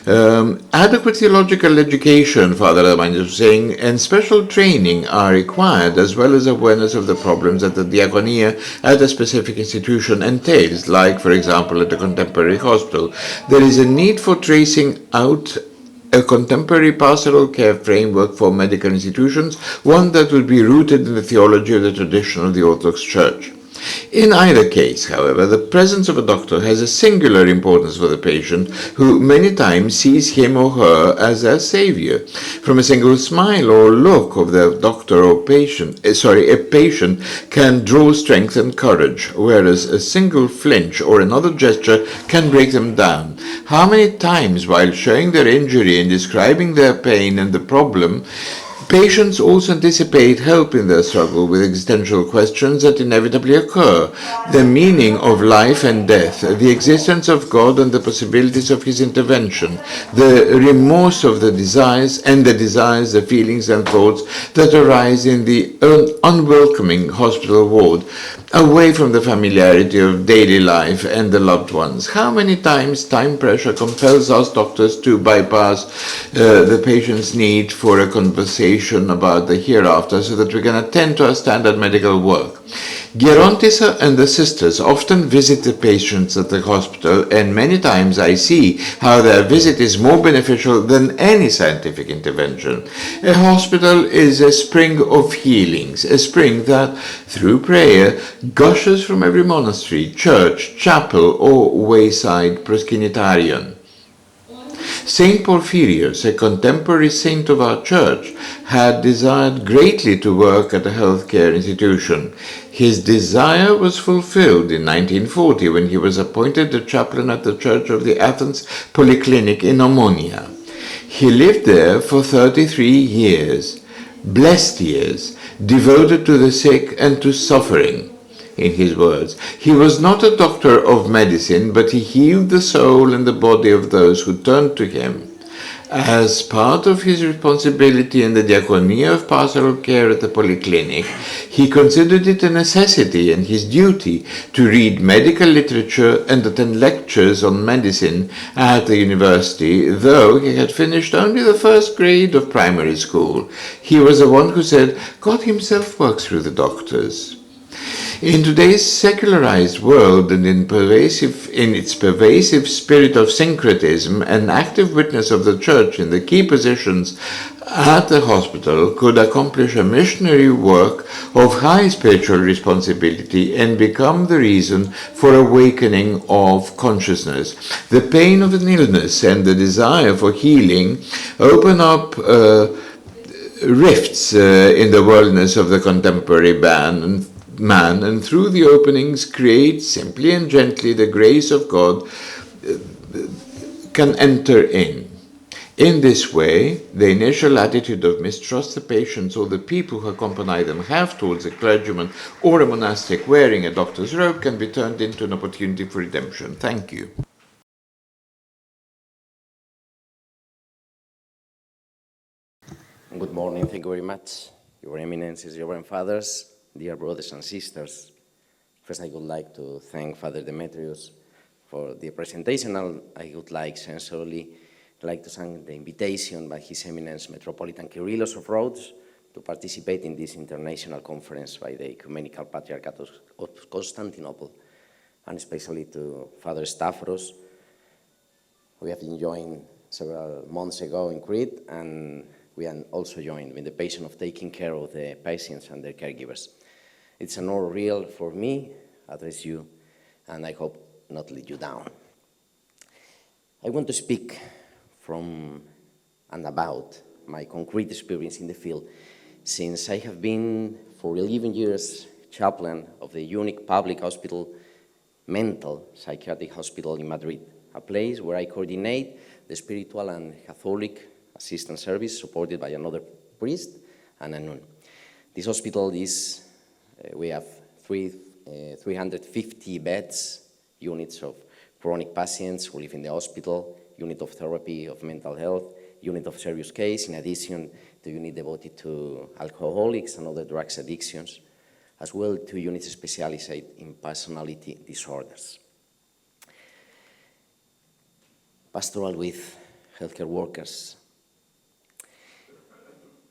Adequate theological education, Father Demetrios was saying, and special training are required, as well as awareness of the problems that the diaconia at a specific institution entails, like, for example, at a contemporary hospital. There is a need for tracing out a contemporary pastoral care framework for medical institutions, one that will be rooted in the theology of the tradition of the Orthodox Church. In either case, however, the presence of a doctor has a singular importance for the patient, who many times sees him or her as their savior. From a single smile or look of the doctor or a patient can draw strength and courage, whereas a single flinch or another gesture can break them down. How many times, while showing their injury and describing their pain and the problem, patients also anticipate help in their struggle with existential questions that inevitably occur: the meaning of life and death, the existence of God and the possibilities of His intervention, the remorse of the desires, the feelings and thoughts that arise in the unwelcoming hospital ward, away from the familiarity of daily life and the loved ones. How many times time pressure compels us doctors to bypass the patient's need for a conversation about the hereafter so that we can attend to our standard medical work. Gerontisa and the sisters often visit the patients at the hospital, and many times I see how their visit is more beneficial than any scientific intervention. A hospital is a spring of healings, a spring that, through prayer, gushes from every monastery, church, chapel, or wayside proskinitarian. Saint Porphyrius, a contemporary saint of our church, had desired greatly to work at a healthcare institution. His desire was fulfilled in 1940 when he was appointed the chaplain at the Church of the Athens Polyclinic in Omonia. He lived there for 33 years, blessed years, devoted to the sick and to suffering. In his words, he was not a doctor of medicine, but he healed the soul and the body of those who turned to him. As part of his responsibility in the diaconia of pastoral care at the polyclinic, he considered it a necessity and his duty to read medical literature and attend lectures on medicine at the university, though he had finished only the first grade of primary school. He was the one who said, "God himself works through the doctors." In today's secularized world and in its pervasive spirit of syncretism, an active witness of the Church in the key positions at the hospital could accomplish a missionary work of high spiritual responsibility and become the reason for awakening of consciousness. The pain of an illness and the desire for healing open up rifts in the worldliness of the contemporary man, and through the openings create simply and gently the grace of God can enter in. In this way, the initial attitude of mistrust the patients or the people who accompany them have towards a clergyman or a monastic wearing a doctor's robe can be turned into an opportunity for redemption. Thank you. Good morning. Thank you very much, Your Eminences, Reverend Fathers, dear brothers and sisters. First, I would like to thank Father Demetrios for the presentation. I would like sincerely to thank the invitation by His Eminence Metropolitan Kyrillos of Rhodes to participate in this international conference by the Ecumenical Patriarchate of Constantinople, and especially to Father Stavros. We have been joined several months ago in Crete, and we are also joined in the passion of taking care of the patients and their caregivers. It's an honor real for me to address you, and I hope not let you down. I want to speak from and about my concrete experience in the field, since I have been for 11 years chaplain of the unique public hospital, mental psychiatric hospital in Madrid, a place where I coordinate the spiritual and Catholic assistance service supported by another priest and a nun. This hospital is, we have 350 beds, units of chronic patients who live in the hospital, unit of therapy of mental health, unit of serious case, in addition to unit devoted to alcoholics and other drugs addictions, as well to units specialized in personality disorders. Pastoral with healthcare workers.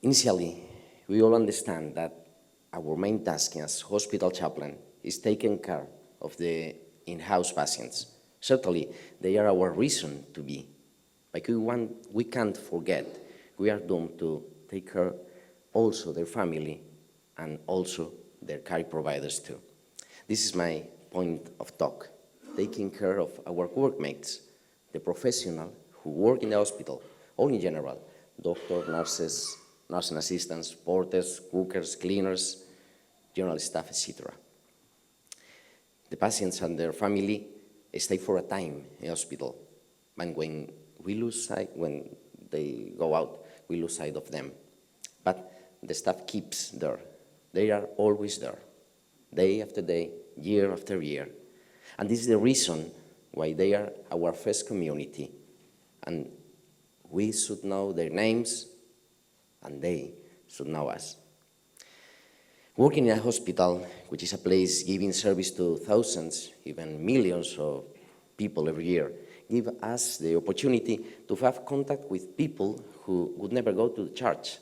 Initially, we all understand that our main task as hospital chaplain is taking care of the in-house patients. Certainly, they are our reason to be. But we can't forget, we are doomed to take care also their family and also their care providers too. This is my point of talk, taking care of our workmates, the professionals who work in the hospital, all in general, doctors, nurses, nursing assistants, porters, cookers, cleaners, general staff, etc. The patients and their family stay for a time in hospital, and when we lose sight, when they go out, we lose sight of them. But the staff keeps there. They are always there, day after day, year after year. And this is the reason why they are our first community. And we should know their names, and they should know us. Working in a hospital, which is a place giving service to thousands, even millions of people every year, give us the opportunity to have contact with people who would never go to the church,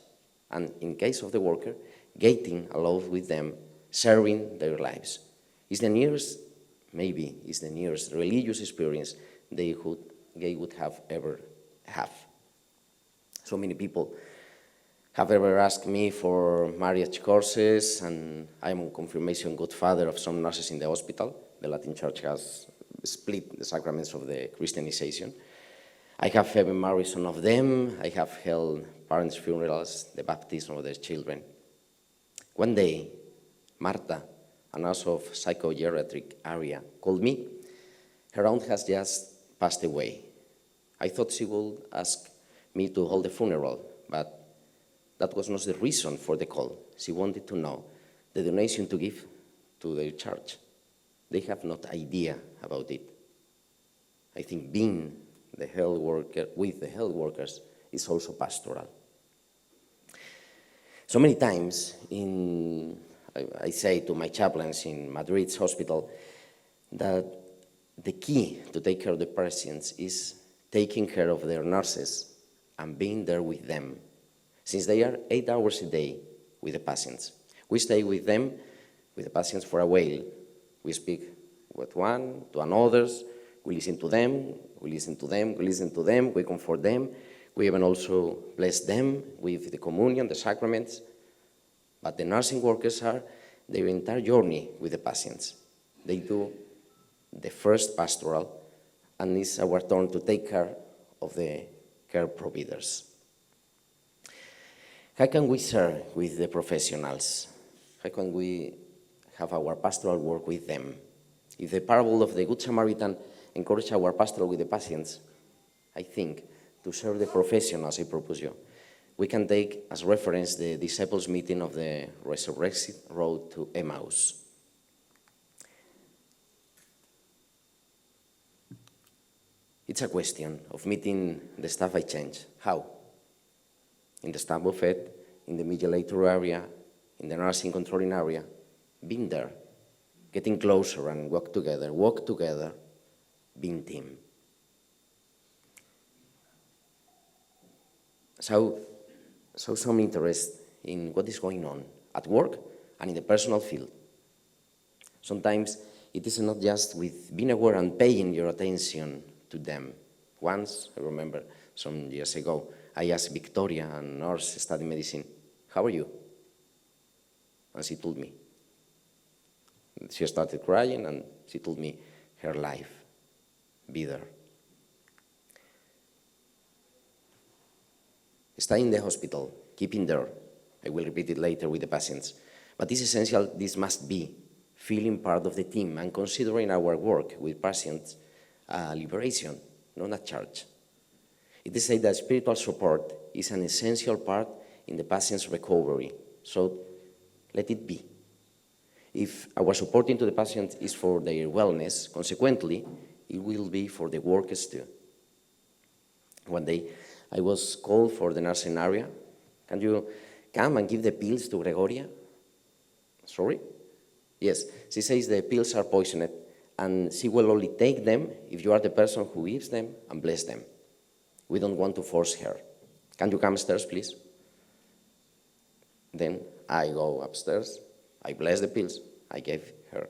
and in case of the worker, getting along with them, serving their lives. It's the nearest, maybe, it's the nearest religious experience they would ever have. So many people have ever asked me for marriage courses, and I'm a confirmation godfather of some nurses in the hospital. The Latin Church has split the sacraments of the Christianization. I have ever married some of them. I have held parents' funerals, the baptism of their children. One day, Marta, a nurse of psychogeriatric area, called me. Her aunt has just passed away. I thought she would ask me to hold the funeral, but that was not the reason for the call. She wanted to know the donation to give to their church. They have no idea about it. I think being the health worker with the health workers is also pastoral. So many times I say to my chaplains in Madrid's hospital that the key to take care of the patients is taking care of their nurses and being there with them, since they are 8 hours a day with the patients. We stay with them, with the patients for a while. We speak with one to another, we listen to them, we listen to them, we listen to them, we comfort them. We even also bless them with the communion, the sacraments. But the nursing workers are their entire journey with the patients. They do the first pastoral, and it's our turn to take care of the care providers. How can we share with the professionals? How can we have our pastoral work with them? If the parable of the Good Samaritan encourages our pastoral with the patients, I think to serve the professionals, I propose you, we can take as reference the disciples' meeting of the resurrection road to Emmaus. It's a question of meeting the staff I change. How? In the staff buffet, in the mediator area, in the nursing controlling area, being there, getting closer and walk together, being team. So some interest in what is going on at work and in the personal field. Sometimes it is not just with being aware and paying your attention to them. Once, I remember some years ago, I asked Victoria, a nurse studying medicine, "How are you?" And she told me. She started crying and she told me her life. Be there. stay in the hospital, keep in there. I will repeat it later with the patients. But it's essential, this must be feeling part of the team and considering our work with patients liberation, not a charge. It is said that spiritual support is an essential part in the patient's recovery, so let it be. If our supporting to the patient is for their wellness, consequently, it will be for the workers too. One day, I was called for the nursing area. Can you come and give the pills to Gregoria? Sorry? Yes, she says the pills are poisoned and she will only take them if you are the person who gives them and bless them. We don't want to force her. Can you come upstairs, please? Then I go upstairs, I bless the pills, I gave her.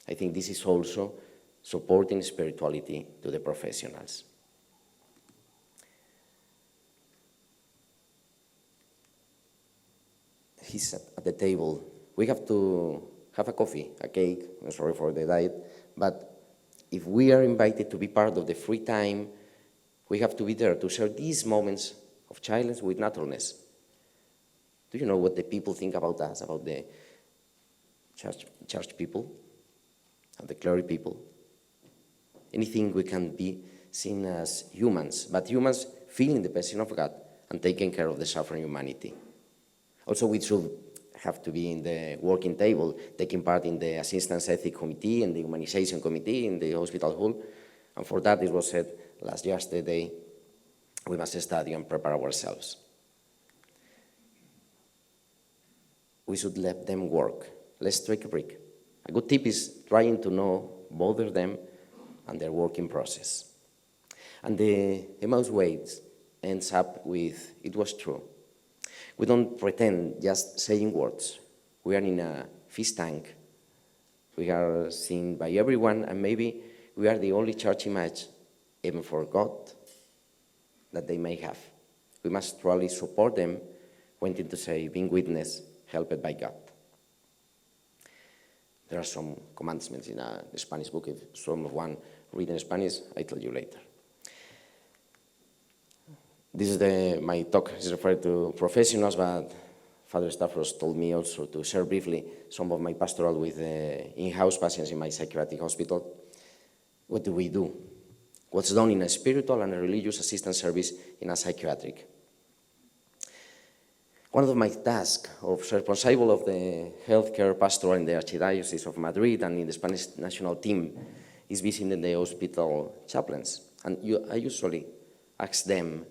I think this is also supporting spirituality to the professionals. He's at the table. We have to have a coffee, a cake, I'm sorry for the diet, but if we are invited to be part of the free time, we have to be there to share these moments of childless with naturalness. Do you know what the people think about us, about the church people, and the clergy people? Anything we can be seen as humans, but humans feeling the passion of God and taking care of the suffering humanity. Also, we should have to be in the working table, taking part in the assistance ethics committee and the humanization committee in the hospital hall. And for that, it was said yesterday, we must study and prepare ourselves. We should let them work. Let's take a break. A good tip is trying to not bother them and their working process. And the Emmaus Waits ends up with, it was true. We don't pretend just saying words. We are in a fish tank. We are seen by everyone, and maybe we are the only church image, even for God, that they may have. We must truly support them, wanting to say, being witness, helped by God. There are some commandments in the Spanish book. If someone read in Spanish, I tell you later. This is my talk is referred to professionals, but Father Stavros told me also to share briefly some of my pastoral with in-house patients in my psychiatric hospital. What do we do? What's done in a spiritual and a religious assistance service in a psychiatric? One of my tasks of responsible of the healthcare pastoral in the Archdiocese of Madrid and in the Spanish national team is visiting the hospital chaplains. And I usually ask them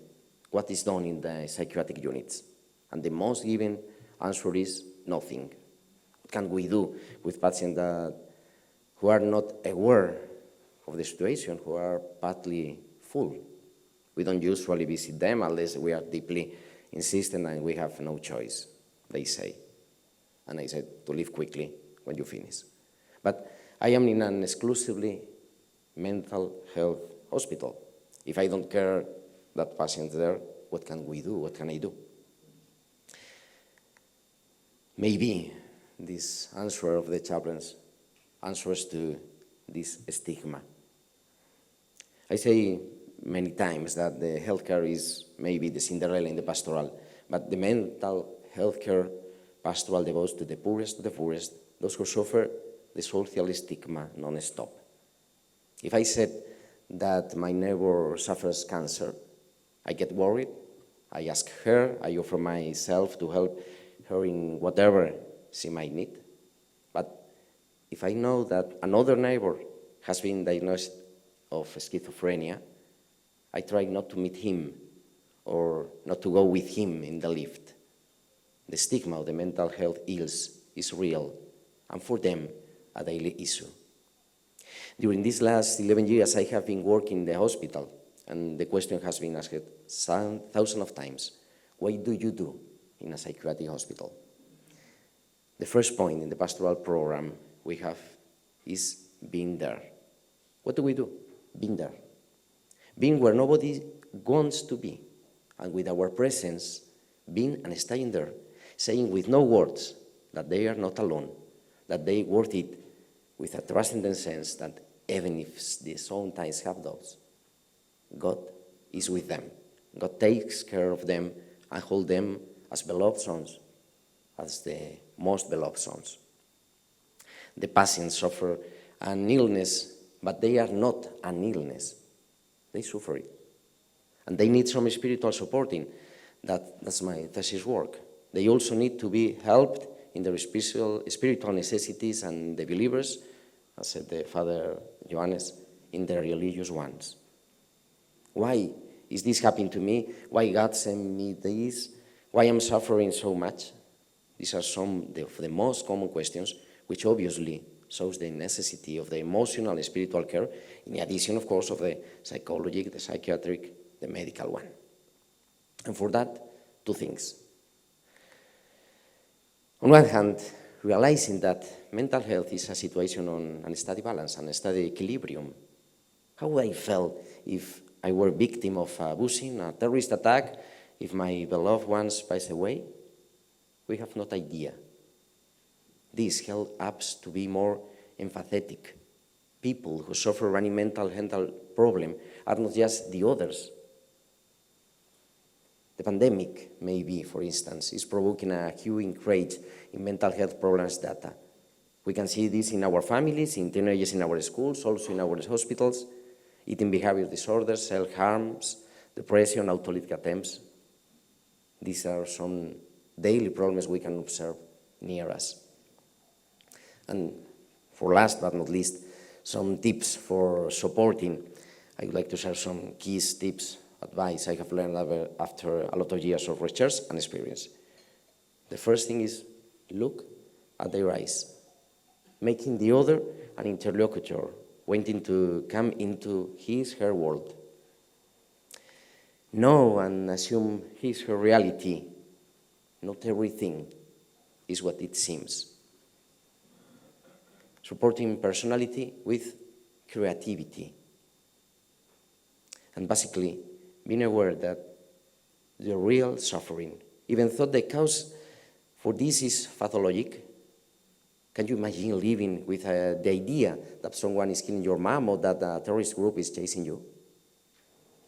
what is done in the psychiatric units. And the most given answer is nothing. What can we do with patients who are not aware of the situation, who are partly full? We don't usually visit them unless we are deeply insistent and we have no choice, they say. And I said to leave quickly when you finish. But I am in an exclusively mental health hospital. If I don't care that patient there, what can we do? What can I do? Maybe this answer of the chaplains answers to this stigma. I say many times that the healthcare is maybe the Cinderella in the pastoral, but the mental healthcare pastoral devotes to the poorest, those who suffer the social stigma non-stop. If I said that my neighbor suffers cancer, I get worried, I ask her, I offer myself to help her in whatever she might need. But if I know that another neighbor has been diagnosed of schizophrenia, I try not to meet him or not to go with him in the lift. The stigma of the mental health ills is real, and for them, a daily issue. During these last 11 years, I have been working in the hospital, and the question has been asked thousands of times, what do you do in a psychiatric hospital? The first point in the pastoral program we have is being there. What do we do? Being there. Being where nobody wants to be, and with our presence, being and staying there, saying with no words that they are not alone, that they worth it with a transcendent sense that even if they sometimes have doubts, God is with them. God takes care of them and hold them as beloved sons, as the most beloved sons. The patients suffer an illness, but they are not an illness. They suffer it. And they need some spiritual supporting. That's my thesis work. They also need to be helped in their spiritual necessities, and the believers, as said the Father Johannes, in their religious ones. Why is this happening to me? Why God sent me this? Why I'm suffering so much? These are some of the most common questions, which obviously shows the necessity of the emotional and spiritual care, in addition, of course, of the psychologic, the psychiatric, the medical one. And for that, two things. On one hand, realizing that mental health is a situation on a steady balance and a steady equilibrium. How would I feel if I were victim of abusing, a terrorist attack, if my beloved ones pass away? We have no idea. This helps us to be more empathetic. People who suffer any mental health problem are not just the others. The pandemic, maybe, for instance, is provoking a huge increase in mental health problems data. We can see this in our families, in teenagers in our schools, also in our hospitals, eating behavior disorders, self-harms, depression, autolytic attempts. These are some daily problems we can observe near us. And for last but not least, some tips for supporting. I would like to share some key tips, advice I have learned after a lot of years of research and experience. The first thing is look at their eyes, making the other an interlocutor, wanting to come into his, her world. Know and assume his, her reality. Not everything is what it seems. Supporting personality with creativity. And basically, being aware that the real suffering, even though the cause for this is pathologic, can you imagine living with the idea that someone is killing your mom or that a terrorist group is chasing you?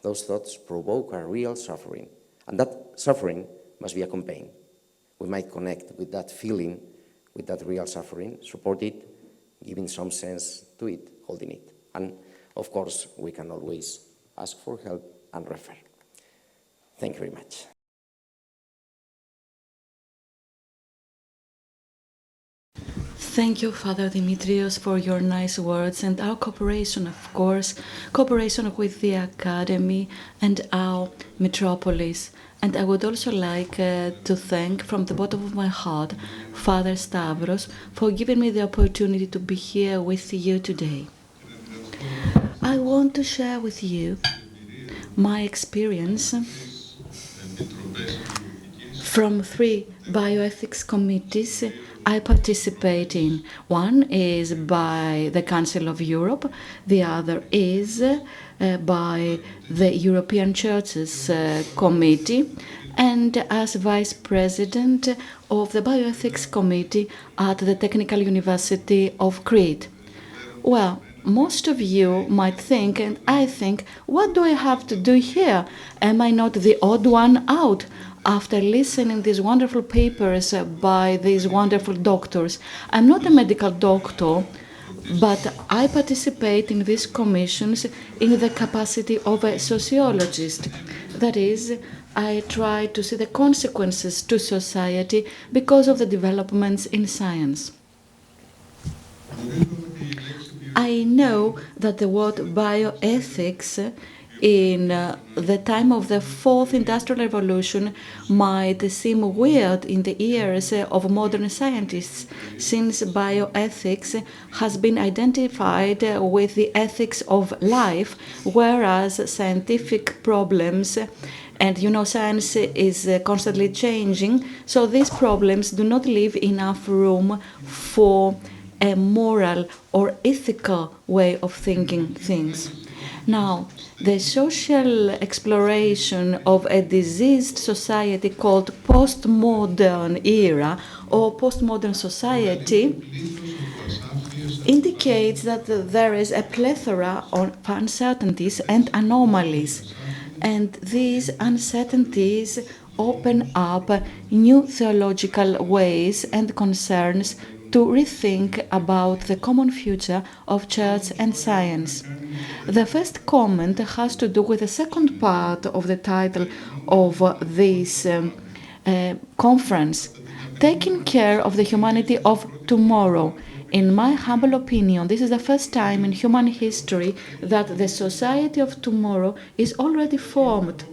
Those thoughts provoke a real suffering, and that suffering must be accompanied. We might connect with that feeling, with that real suffering, support it, giving some sense to it, holding it. And of course, we can always ask for help and refer. Thank you very much. Thank you, Father Demetrios, for your nice words and our cooperation, of course, cooperation with the Academy and our metropolis. And I would also like to thank from the bottom of my heart Father Stavros for giving me the opportunity to be here with you today. I want to share with you my experience from 3 bioethics committees I participate in. One is by the Council of Europe, the other is by the European Churches Committee, and as Vice President of the Bioethics Committee at the Technical University of Crete. Well, most of you might think, and I think, what do I have to do here? Am I not the odd one out? After listening these wonderful papers by these wonderful doctors. I'm not a medical doctor, but I participate in these commissions in the capacity of a sociologist. That is, I try to see the consequences to society because of the developments in science. I know that the word bioethics in the time of the fourth industrial revolution might seem weird in the ears of modern scientists, since bioethics has been identified with the ethics of life, whereas scientific problems, and science is constantly changing, so these problems do not leave enough room for a moral or ethical way of thinking things. Now, the social exploration of a diseased society called postmodern era or postmodern society indicates that there is a plethora of uncertainties and anomalies. And these uncertainties open up new theological ways and concerns to rethink about the common future of church and science. The first comment has to do with the second part of the title of this conference, taking care of the humanity of tomorrow. In my humble opinion, this is the first time in human history that the society of tomorrow is already formed.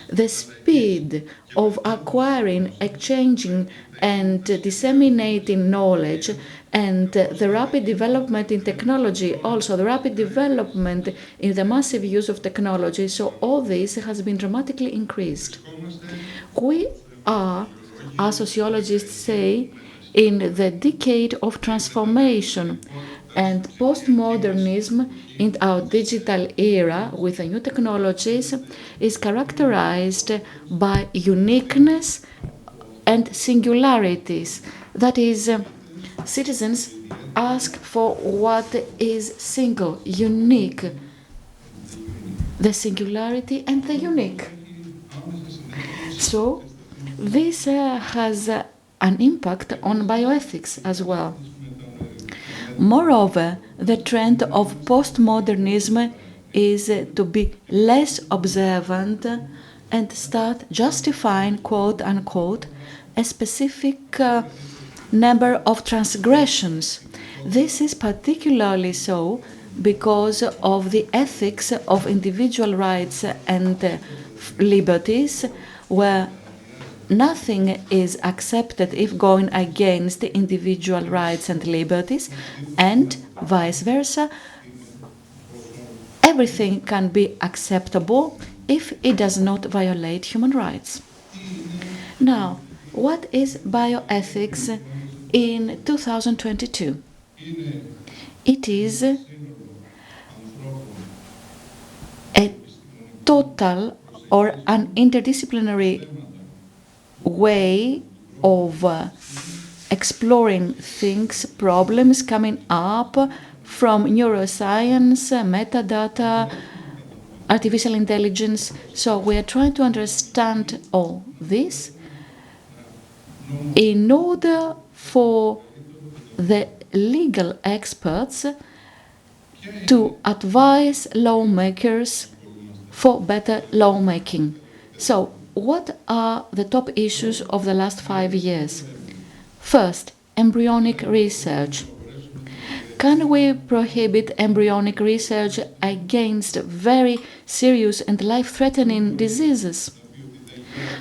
The speed of acquiring, exchanging, and disseminating knowledge, and the rapid development in technology, also the rapid development in the massive use of technology, so all this has been dramatically increased. We are, as sociologists say, in the decade of transformation, and postmodernism in our digital era with the new technologies is characterized by uniqueness and singularities. That is, citizens ask for what is single, unique, the singularity and the unique. So, this has an impact on bioethics as well. Moreover, the trend of postmodernism is to be less observant and start justifying, quote unquote, a specific number of transgressions. This is particularly so because of the ethics of individual rights and liberties, where nothing is accepted if going against the individual rights and liberties, and vice versa. Everything can be acceptable if it does not violate human rights. Now, what is bioethics in 2022? It is a total or an interdisciplinary way of exploring things, problems coming up from neuroscience, metadata, artificial intelligence. So we are trying to understand all this in order for the legal experts to advise lawmakers for better lawmaking. So, what are the top issues of the last 5 years? First, embryonic research. Can we prohibit embryonic research against very serious and life-threatening diseases?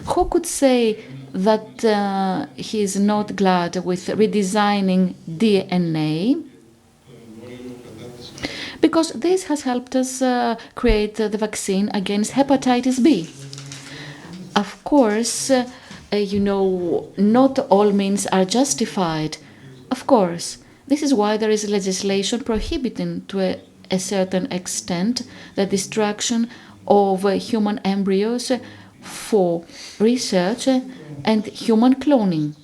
Who could say that he is not glad with redesigning DNA? Because this has helped us create the vaccine against hepatitis B. Of course, not all means are justified. Of course, this is why there is legislation prohibiting to a certain extent the destruction of human embryos for research and human cloning.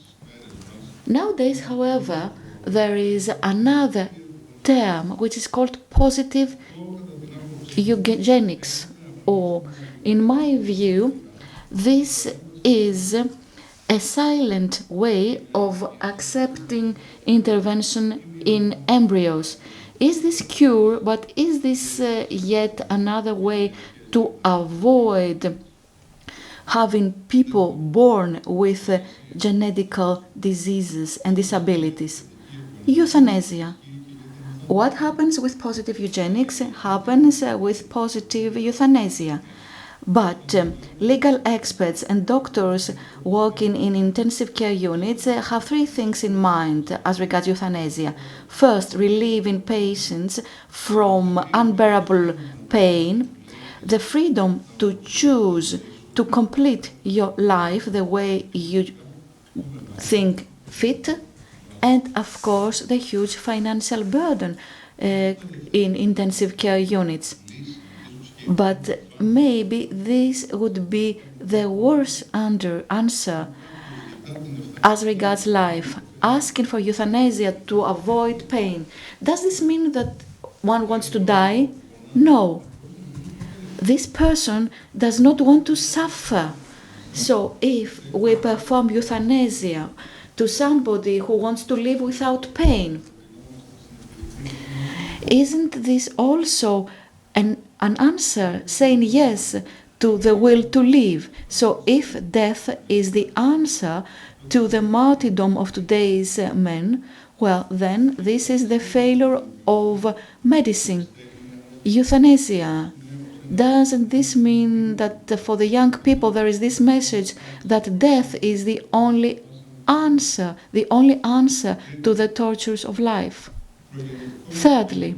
Nowadays, however, there is another term which is called positive eugenics, or in my view, this is a silent way of accepting intervention in embryos. Is this cure, but is this yet another way to avoid having people born with genetical diseases and disabilities? Euthanasia. What happens with positive eugenics happens with positive euthanasia. But legal experts and doctors working in intensive care units have three things in mind as regards euthanasia. First, relieving patients from unbearable pain, the freedom to choose to complete your life the way you think fit, and of course the huge financial burden in intensive care units. But maybe this would be the worst answer as regards life, asking for euthanasia to avoid pain. Does this mean that one wants to die? No. this person does not want to suffer. So if we perform euthanasia to somebody who wants to live without pain, isn't this also an answer saying yes to the will to live? So if death is the answer to the martyrdom of today's men, well, then this is the failure of medicine. Euthanasia. Doesn't this mean that for the young people there is this message that death is the only answer to the tortures of life? Thirdly,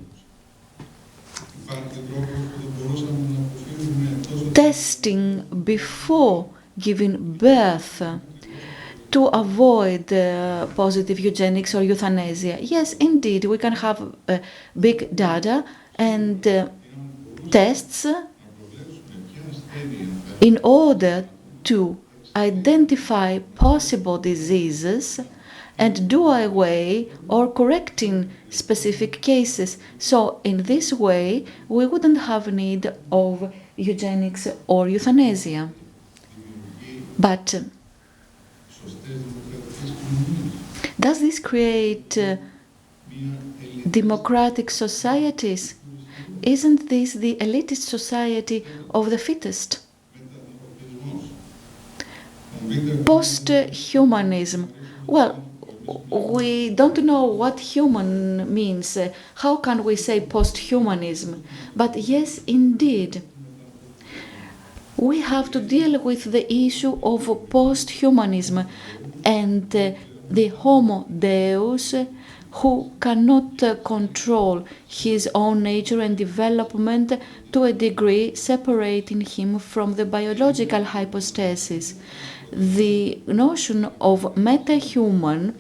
testing before giving birth to avoid positive eugenics or euthanasia. Yes, indeed, we can have big data and tests in order to identify possible diseases and do away or correcting specific cases. So in this way, we wouldn't have need of eugenics or euthanasia. But does this create democratic societies? Isn't this the elitist society of the fittest? Post-humanism. Well, we don't know what human means. How can we say post-humanism? But yes, indeed, we have to deal with the issue of post-humanism and the Homo Deus who cannot control his own nature and development to a degree separating him from the biological hypostasis. The notion of meta-human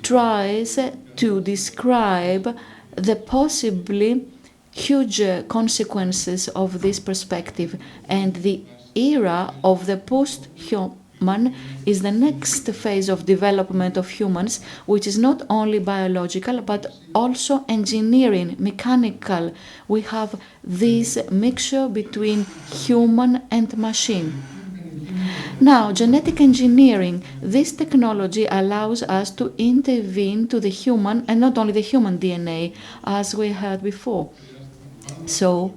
tries to describe the possibly huge consequences of this perspective, and the era of the post-human is the next phase of development of humans, which is not only biological but also engineering, mechanical. We have this mixture between human and machine. Now, genetic engineering, this technology allows us to intervene to the human, and not only the human DNA, as we heard before. So,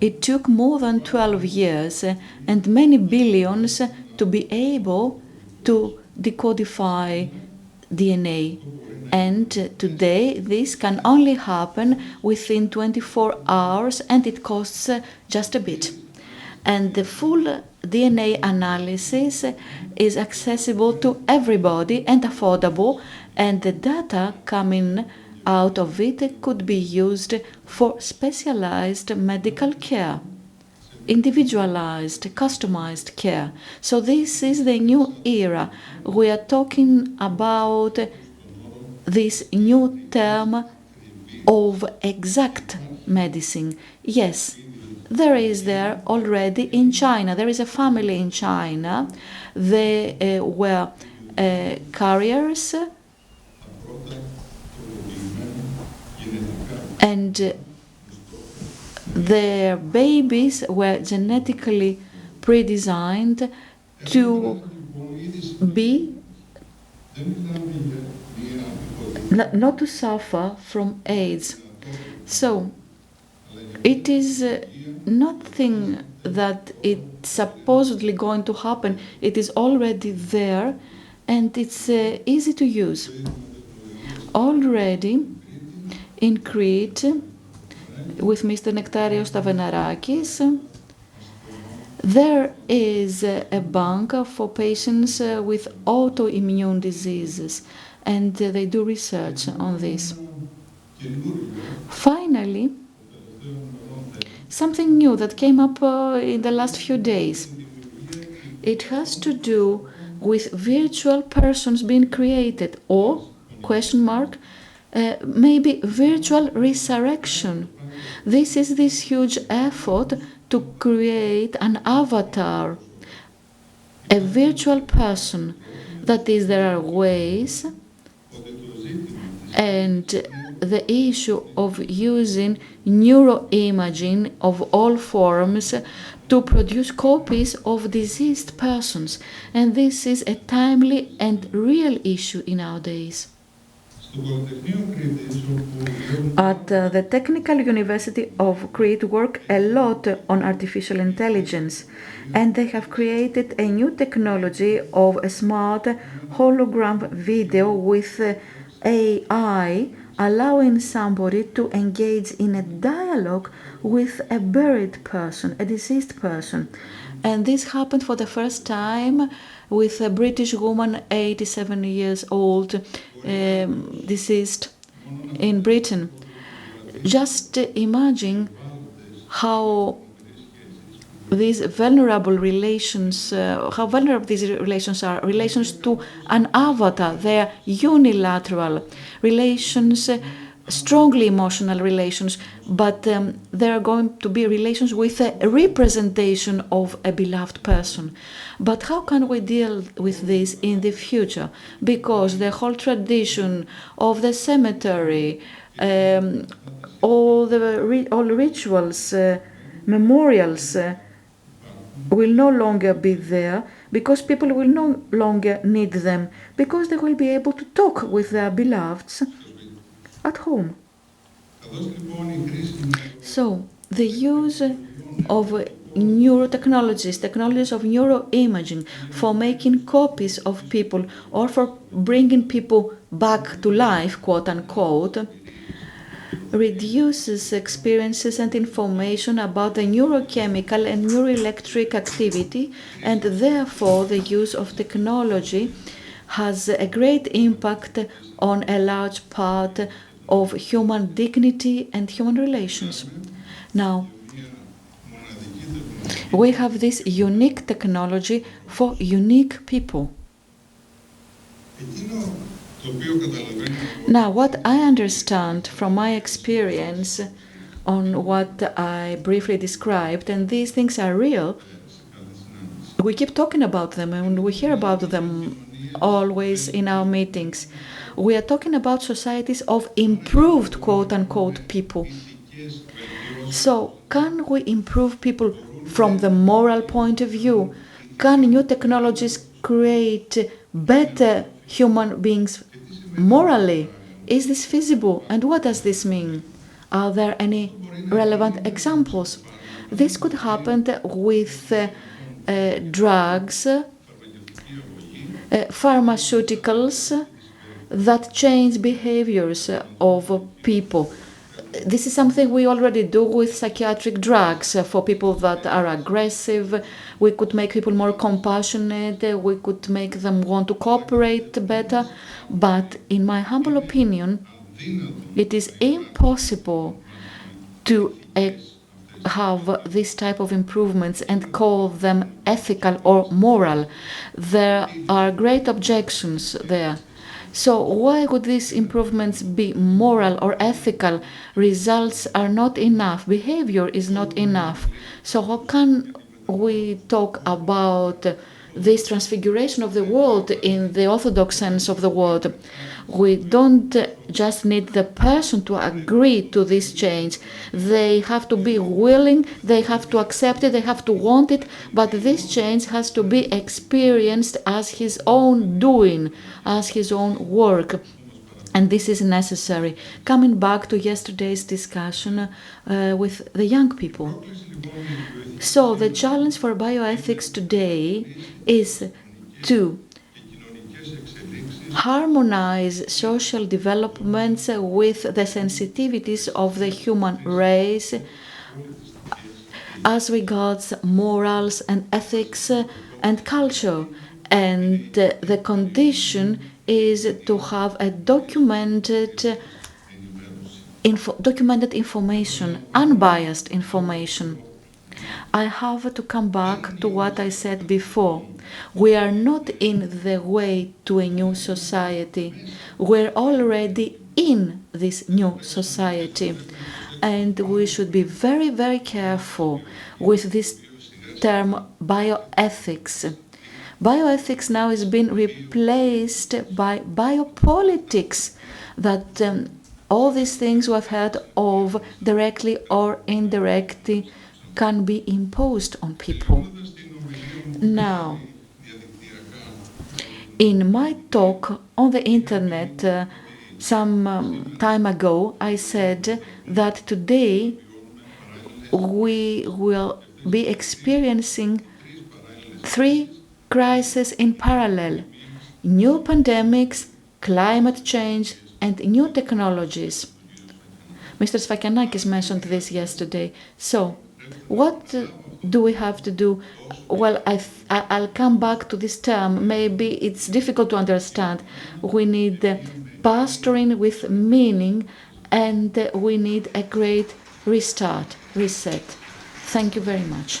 it took more than 12 years and many billions to be able to decodify DNA. And today, this can only happen within 24 hours, and it costs just a bit. And the full DNA analysis is accessible to everybody and affordable, and the data coming out of it could be used for specialized medical care, individualized, customized care. So this is the new era. We are talking about this new term of exact medicine. Yes, there is there already in China. There is a family in China. They were carriers, and their babies were genetically predesigned to be not to suffer from AIDS. So it is nothing that it's supposedly going to happen. It is already there, and it's easy to use. Already in Crete, with Mr. Nectarios Tavenarakis, there is a bank for patients with autoimmune diseases, and they do research on this. Finally, something new that came up in the last few days. It has to do with virtual persons being created, or, maybe virtual resurrection. This is this huge effort to create an avatar, a virtual person. That is, there are ways, and the issue of using neuroimaging of all forms to produce copies of deceased persons. And this is a timely and real issue in our days. At the Technical University of Crete work a lot on artificial intelligence, and they have created a new technology of a smart hologram video with AI, allowing somebody to engage in a dialogue with a buried person, a deceased person. And this happened for the first time with a British woman, 87 years old, deceased in Britain. Just imagine how these vulnerable relations, how vulnerable these relations are, relations to an avatar. They are unilateral relations, strongly emotional relations, but there are going to be relations with a representation of a beloved person. But how can we deal with this in the future? Because the whole tradition of the cemetery, all rituals, memorials will no longer be there, because people will no longer need them, because they will be able to talk with their beloveds at home. So, the use of neurotechnologies, technologies of neuroimaging for making copies of people or for bringing people back to life, quote unquote, reduces experiences and information about the neurochemical and neuroelectric activity, and therefore the use of technology has a great impact on a large part of human dignity and human relations. Now, we have this unique technology for unique people. Now, what I understand from my experience on what I briefly described, and these things are real, we keep talking about them and we hear about them always in our meetings. We are talking about societies of improved, quote-unquote, people. So, can we improve people from the moral point of view? Can new technologies create better human beings morally? Is this feasible? And what does this mean? Are there any relevant examples? This could happen with drugs, pharmaceuticals that change behaviors of people. This is something we already do with psychiatric drugs for people that are aggressive. We could make people more compassionate, we could make them want to cooperate better. But in my humble opinion, it is impossible to have this type of improvements and call them ethical or moral. There are great objections there. So why would these improvements be moral or ethical? Results are not enough. Behavior is not enough. So how can we talk about this transfiguration of the world in the orthodox sense of the word? We don't just need the person to agree to this change. They have to be willing, they have to accept it, they have to want it, but this change has to be experienced as his own doing, as his own work. And this is necessary. Coming back to yesterday's discussion with the young people. So the challenge for bioethics today is to harmonize social developments with the sensitivities of the human race as regards morals and ethics and culture. And the condition is to have a documented information, unbiased information. I have to come back to what I said before. We are not in the way to a new society. We're already in this new society. And we should be very, very careful with this term bioethics. Bioethics now is being replaced by biopolitics that All these things we've heard of directly or indirectly can be imposed on people. Now, in my talk on the internet some time ago, I said that today we will be experiencing three crises in parallel: new pandemics, climate change, and new technologies. Mr. Sfakianakis mentioned this yesterday. So, what do we have to do? Well, I'll come back to this term. Maybe it's difficult to understand. We need pastoring with meaning, and we need a great restart, reset. Thank you very much.